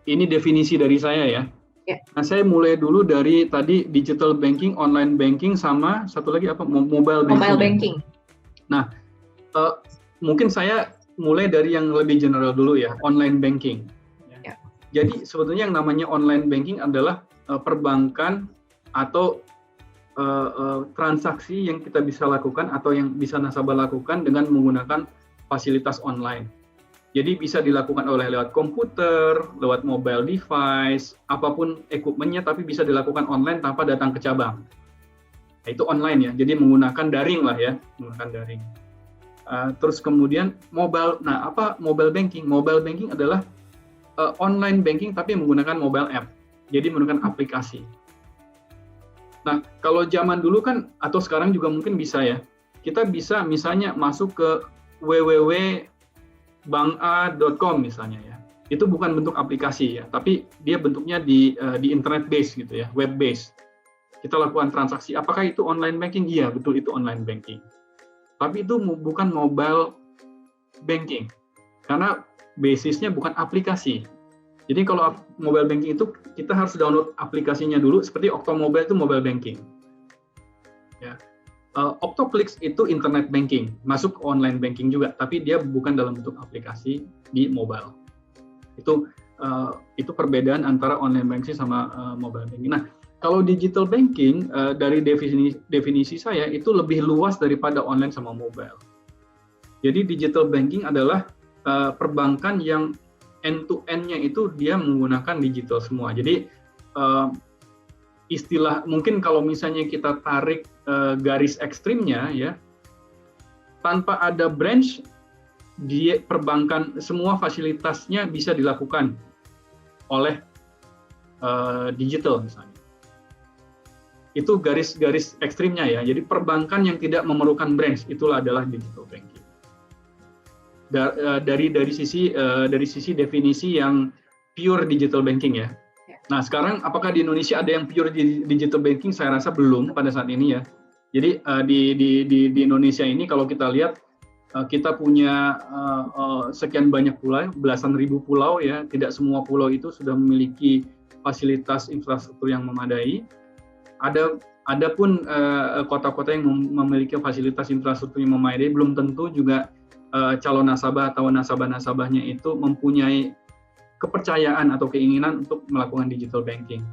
definisi dari saya ya. Nah, saya mulai dulu dari tadi digital banking, online banking, sama satu lagi apa? Mobile banking. Nah, mungkin saya mulai dari yang lebih general dulu ya, online banking. Jadi sebetulnya yang namanya online banking adalah perbankan atau transaksi yang kita bisa lakukan atau yang bisa nasabah lakukan dengan menggunakan fasilitas online. Jadi bisa dilakukan lewat komputer, lewat mobile device, apapun equipment-nya, tapi bisa dilakukan online tanpa datang ke cabang. Nah, itu online ya, jadi menggunakan daring lah ya, menggunakan daring. Terus kemudian mobile, nah apa mobile banking? Mobile banking adalah online banking tapi menggunakan mobile app, jadi menggunakan aplikasi. Nah, kalau zaman dulu kan, atau sekarang juga mungkin bisa ya, kita bisa misalnya masuk ke www.banka.com misalnya ya, itu bukan bentuk aplikasi ya, tapi dia bentuknya di internet base gitu ya, web base. Kita lakukan transaksi. Apakah itu online banking? Iya, betul itu online banking. Tapi itu bukan mobile banking, karena basisnya bukan aplikasi. Jadi kalau mobile banking itu kita harus download aplikasinya dulu, seperti Octomobile itu mobile banking. Ya. Octoclicks itu internet banking, masuk online banking juga, tapi dia bukan dalam bentuk aplikasi di mobile. Itu perbedaan antara online banking sama mobile banking. Nah, kalau digital banking dari definisi saya itu lebih luas daripada online sama mobile. Jadi digital banking adalah perbankan yang end-to-end-nya itu dia menggunakan digital semua. Jadi istilah mungkin kalau misalnya kita tarik garis ekstrimnya ya, tanpa ada branch dia perbankan semua fasilitasnya bisa dilakukan oleh digital misalnya. Itu garis ekstrimnya ya. Jadi perbankan yang tidak memerlukan branch itulah adalah digital banking. Dari sisi definisi yang pure digital banking ya. Nah, sekarang apakah di Indonesia ada yang pure digital banking? Saya rasa belum pada saat ini ya. Jadi di Indonesia ini kalau kita lihat kita punya sekian banyak pulau, belasan ribu pulau ya. Tidak semua pulau itu sudah memiliki fasilitas infrastruktur yang memadai. ada pun kota-kota yang memiliki fasilitas infrastruktur yang memadai, belum tentu juga calon nasabah atau nasabah-nasabahnya itu mempunyai kepercayaan atau keinginan untuk melakukan digital banking.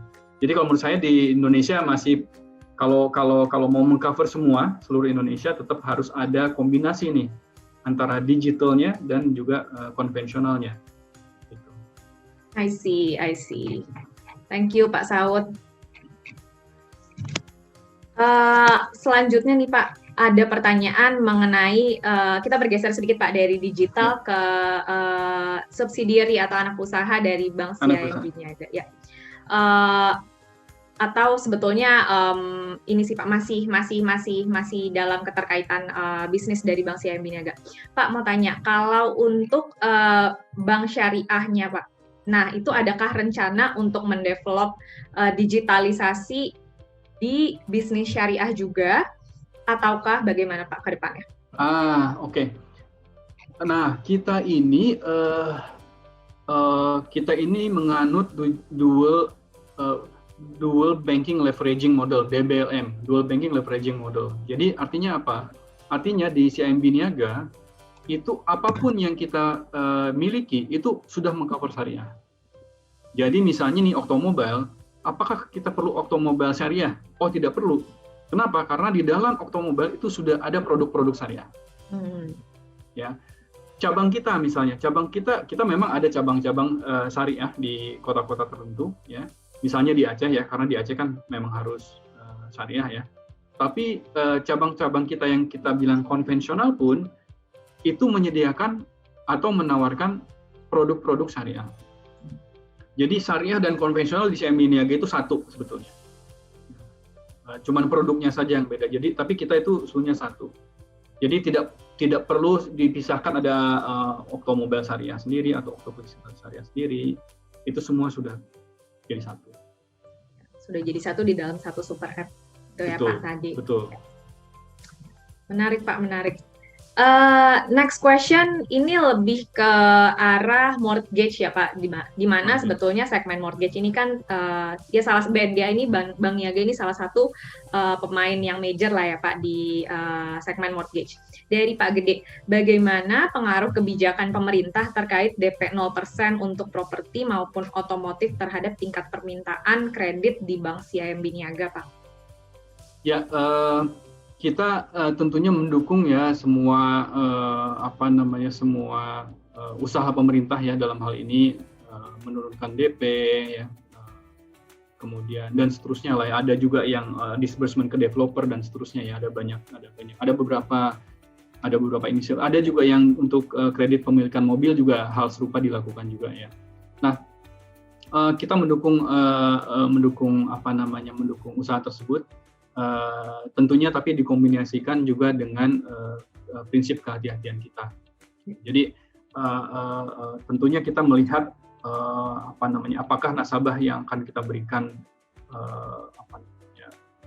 Jadi kalau menurut saya di Indonesia masih kalau mau mengcover seluruh Indonesia, tetap harus ada kombinasi nih antara digitalnya dan juga konvensionalnya. Gitu. I see. Thank you Pak Saud. Selanjutnya nih Pak, ada pertanyaan mengenai kita bergeser sedikit Pak dari digital ke subsidiary atau anak usaha dari Bank CIMB Niaga. Ya. Atau sebetulnya ini sih Pak masih dalam keterkaitan bisnis dari Bank CIMB Niaga. Pak mau tanya, kalau untuk bank syariahnya Pak, nah itu adakah rencana untuk mendevelop digitalisasi di bisnis syariah juga, ataukah bagaimana Pak ke depannya? Oke. Nah, kita ini menganut dual banking leveraging model, DBLM, dual banking leveraging model. Jadi artinya apa? Artinya di CIMB Niaga itu apapun yang kita miliki itu sudah mengcover syariah. Jadi misalnya nih Oktomobile, apakah kita perlu Oktomobile syariah? Oh, tidak perlu. Kenapa? Karena di dalam Oktomobile itu sudah ada produk-produk syariah. Ya. Cabang kita misalnya, kita memang ada cabang-cabang syariah di kota-kota tertentu, ya. Misalnya di Aceh ya, karena di Aceh kan memang harus syariah ya. Tapi cabang-cabang kita yang kita bilang konvensional pun itu menyediakan atau menawarkan produk-produk syariah. Jadi syariah dan konvensional di CIMB Niaga itu satu sebetulnya. Cuman produknya saja yang beda. Jadi tapi kita itu sebenarnya satu. Jadi tidak perlu dipisahkan ada Oktomobile syariah sendiri atau Oktopus syariah sendiri. Itu semua sudah jadi satu. Sudah jadi satu di dalam satu super app. Itu ya Pak tadi. Betul. Menarik Pak, menarik. Next question ini lebih ke arah mortgage ya Pak, di mana sebetulnya segmen mortgage ini kan ya salah dia ini Bank Niaga ini salah satu pemain yang major lah ya Pak di segmen mortgage. Dari Pak Gede, bagaimana pengaruh kebijakan pemerintah terkait DP 0% untuk properti maupun otomotif terhadap tingkat permintaan kredit di Bank CIMB Niaga Pak? Ya, kita tentunya mendukung ya semua semua usaha pemerintah ya dalam hal ini menurunkan DP ya, kemudian dan seterusnya lah ya. Ada juga yang disbursement ke developer dan seterusnya ya, ada beberapa inisiatif. Ada juga yang untuk kredit pemilikan mobil juga hal serupa dilakukan juga ya. Nah, kita mendukung usaha tersebut. Tentunya tapi dikombinasikan juga dengan prinsip kehati-hatian kita. Jadi tentunya kita melihat apakah nasabah yang akan kita berikan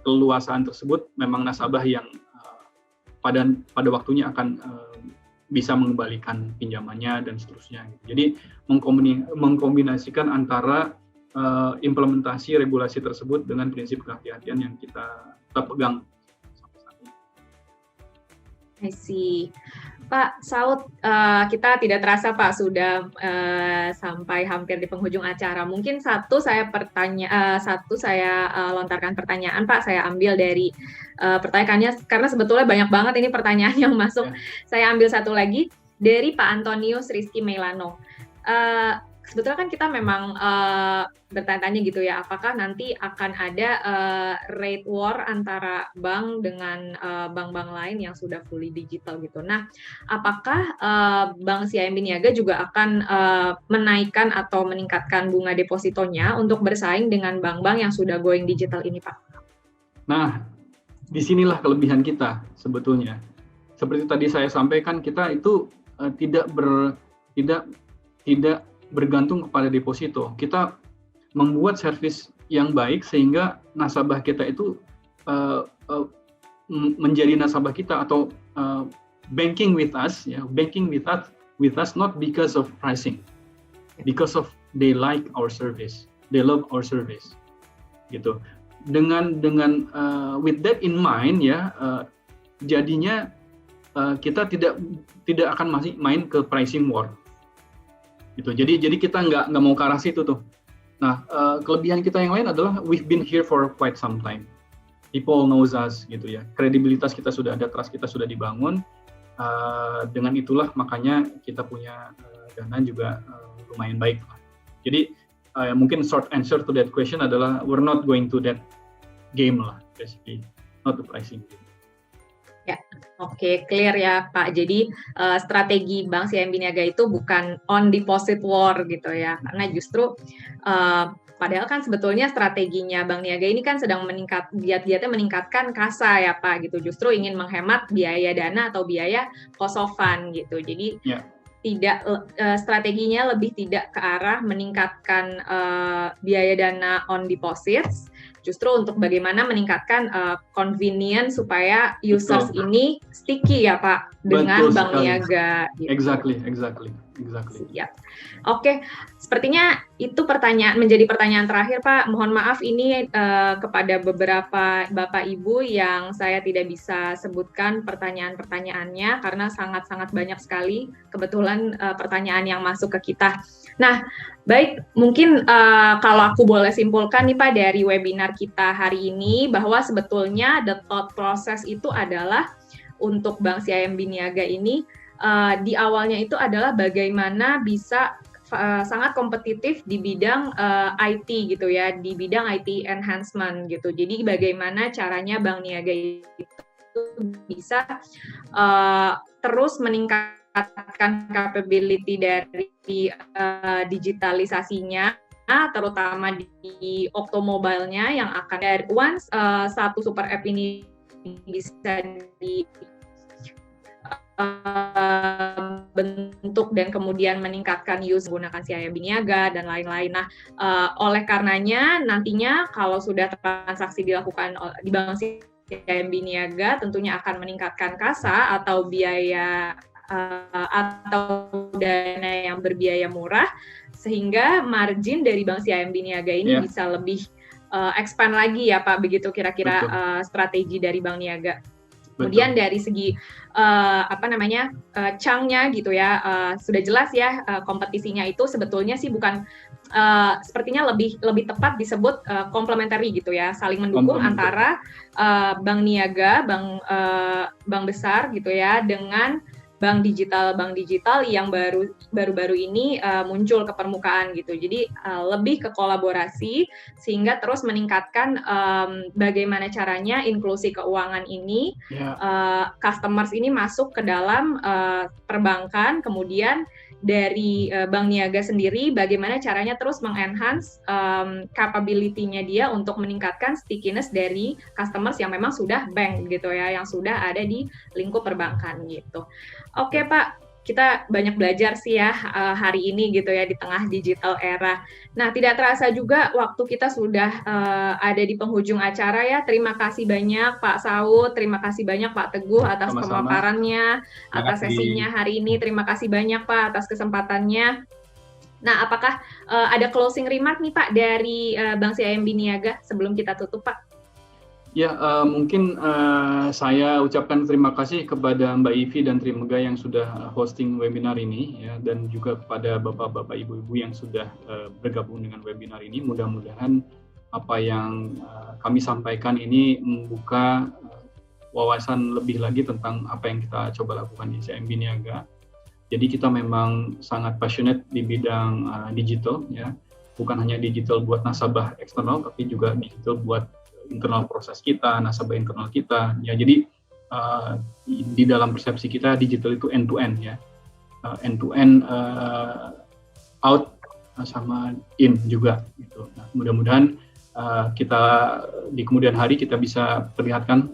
keleluasaan tersebut memang nasabah yang pada waktunya akan bisa mengembalikan pinjamannya dan seterusnya. Jadi mengkombinasikan antara implementasi regulasi tersebut dengan prinsip kehati-hatian yang kita pegang sampai saat ini. I see. Pak Saud, kita tidak terasa Pak sudah sampai hampir di penghujung acara. Mungkin satu saya lontarkan pertanyaan Pak, saya ambil dari pertanyaannya karena sebetulnya banyak banget ini pertanyaan yang masuk. Saya ambil satu lagi dari Pak Antonius Rizky Melano. Sebetulnya kan kita memang bertanya-tanya gitu ya, apakah nanti akan ada rate war antara bank dengan bank-bank lain yang sudah fully digital gitu. Nah, apakah Bank CIMB Niaga juga akan menaikkan atau meningkatkan bunga depositonya untuk bersaing dengan bank-bank yang sudah going digital ini, Pak? Nah, disinilah kelebihan kita sebetulnya. Seperti tadi saya sampaikan, kita itu tidak bergantung kepada deposito. Kita membuat servis yang baik sehingga nasabah kita itu menjadi nasabah kita atau banking with us, ya, banking with us not because of pricing, because of they like our service, they love our service, gitu. dengan with that in mind ya, jadinya kita tidak akan masih main ke pricing war gitu. Jadi kita nggak mau ke arah situ tuh. Nah, kelebihan kita yang lain adalah we've been here for quite some time. People knows us gitu ya. Kredibilitas kita sudah ada, trust kita sudah dibangun. Dengan itulah makanya kita punya dana juga lumayan baik. Jadi mungkin short answer to that question adalah we're not going to that game lah, basically, not the pricing game. Ya, oke, clear ya Pak. Jadi strategi Bank CIMB Niaga itu bukan on deposit war gitu ya, karena justru padahal kan sebetulnya strateginya Bank Niaga ini kan sedang giat-giatnya meningkatkan kasa ya Pak gitu. Justru ingin menghemat biaya dana atau biaya cost of fund gitu. Jadi tidak strateginya lebih tidak ke arah meningkatkan biaya dana on deposits. Justru untuk bagaimana meningkatkan convenience supaya users ini sticky ya Pak dengan Bank Niaga. Gitu. Exactly. Ya. Oke, sepertinya itu menjadi pertanyaan terakhir Pak. Mohon maaf ini kepada beberapa Bapak Ibu yang saya tidak bisa sebutkan pertanyaan-pertanyaannya karena sangat-sangat banyak sekali kebetulan pertanyaan yang masuk ke kita. Nah, baik, mungkin kalau aku boleh simpulkan nih Pak dari webinar kita hari ini bahwa sebetulnya the thought process itu adalah untuk Bank CIMB Niaga ini di awalnya itu adalah bagaimana bisa sangat kompetitif di bidang IT gitu ya, di bidang IT enhancement gitu. Jadi bagaimana caranya Bank Niaga itu bisa terus meningkatkan capability dari digitalisasinya, terutama di Octomobile-nya yang akan dari once satu super app ini bisa bentuk dan kemudian meningkatkan use menggunakan CIMB Niaga dan lain-lain. Nah, oleh karenanya nantinya kalau sudah transaksi dilakukan di Bank CIMB Niaga tentunya akan meningkatkan kasa atau biaya atau dana yang berbiaya murah sehingga margin dari Bank CIMB Niaga ini bisa lebih expand lagi ya Pak, begitu kira-kira strategi dari Bank Niaga. Kemudian dari segi chunk-nya gitu ya, sudah jelas ya kompetisinya itu sebetulnya sih bukan sepertinya lebih tepat disebut complementary gitu ya, saling mendukung antara bank niaga, bank besar gitu ya dengan bank digital yang baru-baru ini muncul ke permukaan gitu. Jadi lebih ke kolaborasi sehingga terus meningkatkan bagaimana caranya inklusi keuangan ini customers ini masuk ke dalam perbankan, kemudian dari Bank Niaga sendiri bagaimana caranya terus mengenhance capability-nya dia untuk meningkatkan stickiness dari customers yang memang sudah bank gitu ya, yang sudah ada di lingkup perbankan gitu. Oke Pak, kita banyak belajar sih ya hari ini gitu ya di tengah digital era. Nah, tidak terasa juga waktu kita sudah ada di penghujung acara ya. Terima kasih banyak Pak Saud, terima kasih banyak Pak Teguh atas pemaparannya, atas sesinya hari ini. Terima kasih banyak Pak atas kesempatannya. Nah, apakah ada closing remark nih Pak dari Bank CIMB Niaga sebelum kita tutup Pak? Ya, mungkin saya ucapkan terima kasih kepada Mbak Ivi dan Trimega yang sudah hosting webinar ini, ya, dan juga kepada bapak-bapak, ibu-ibu yang sudah bergabung dengan webinar ini. Mudah-mudahan apa yang kami sampaikan ini membuka wawasan lebih lagi tentang apa yang kita coba lakukan di CIMB Niaga. Jadi kita memang sangat passionate di bidang digital, ya, bukan hanya digital buat nasabah eksternal, tapi juga digital buat internal proses kita, nasabah internal kita, ya. Jadi di dalam persepsi kita digital itu end to end ya, end to end out sama in juga gitu. Nah, mudah-mudahan kita di kemudian hari kita bisa perlihatkan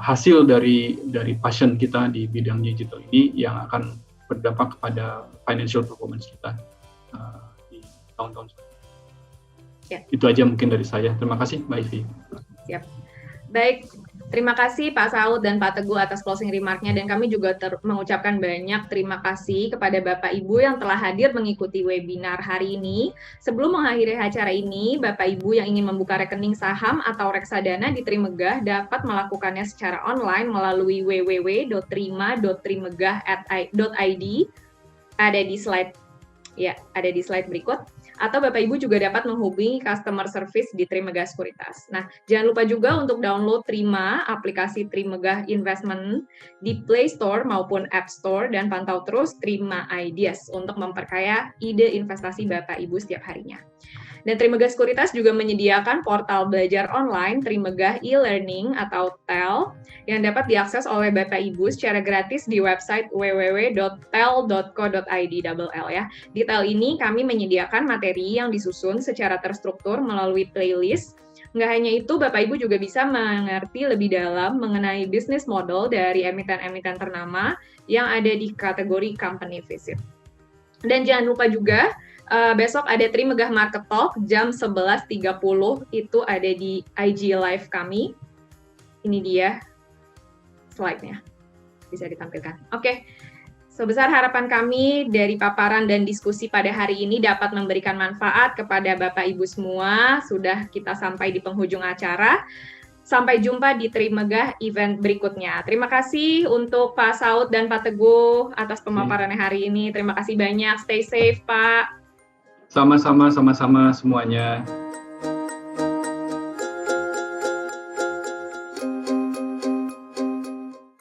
hasil dari passion kita di bidang digital ini yang akan berdampak kepada financial performance kita di tahun-tahun selanjutnya. Ya. Itu aja mungkin dari saya. Terima kasih Mbak Ivi. Siap. Baik, Terima kasih Pak Saud dan Pak Teguh atas closing remark-nya, dan kami juga mengucapkan banyak terima kasih kepada Bapak Ibu yang telah hadir mengikuti webinar hari ini. Sebelum mengakhiri acara ini, Bapak Ibu yang ingin membuka rekening saham atau reksadana di Trimegah dapat melakukannya secara online melalui www.trima.trimegah.id. Ada di slide berikut. Atau Bapak Ibu juga dapat menghubungi customer service di Trimegah Sekuritas. Nah, jangan lupa juga untuk download Trima, aplikasi Trimegah Investment di Play Store maupun App Store, dan pantau terus Trima Ideas untuk memperkaya ide investasi Bapak Ibu setiap harinya. Dan Trimegah Sekuritas juga menyediakan portal belajar online Trimegah e-learning atau TEL yang dapat diakses oleh Bapak Ibu secara gratis di website www.tel.co.id ya. Di TEL ini kami menyediakan materi yang disusun secara terstruktur melalui playlist. Nggak hanya itu, Bapak Ibu juga bisa mengerti lebih dalam mengenai bisnis model dari emiten-emiten ternama yang ada di kategori company visit. Dan jangan lupa juga besok ada Trimegah Market Talk jam 11.30, itu ada di IG Live kami. Ini dia slide-nya, bisa ditampilkan. Oke, sebesar harapan kami dari paparan dan diskusi pada hari ini dapat memberikan manfaat kepada Bapak Ibu semua. Sudah kita sampai di penghujung acara. Sampai jumpa di Trimegah event berikutnya. Terima kasih untuk Pak Saud dan Pak Teguh atas pemaparannya hari ini. Terima kasih banyak. Stay safe, Pak. Sama-sama semuanya.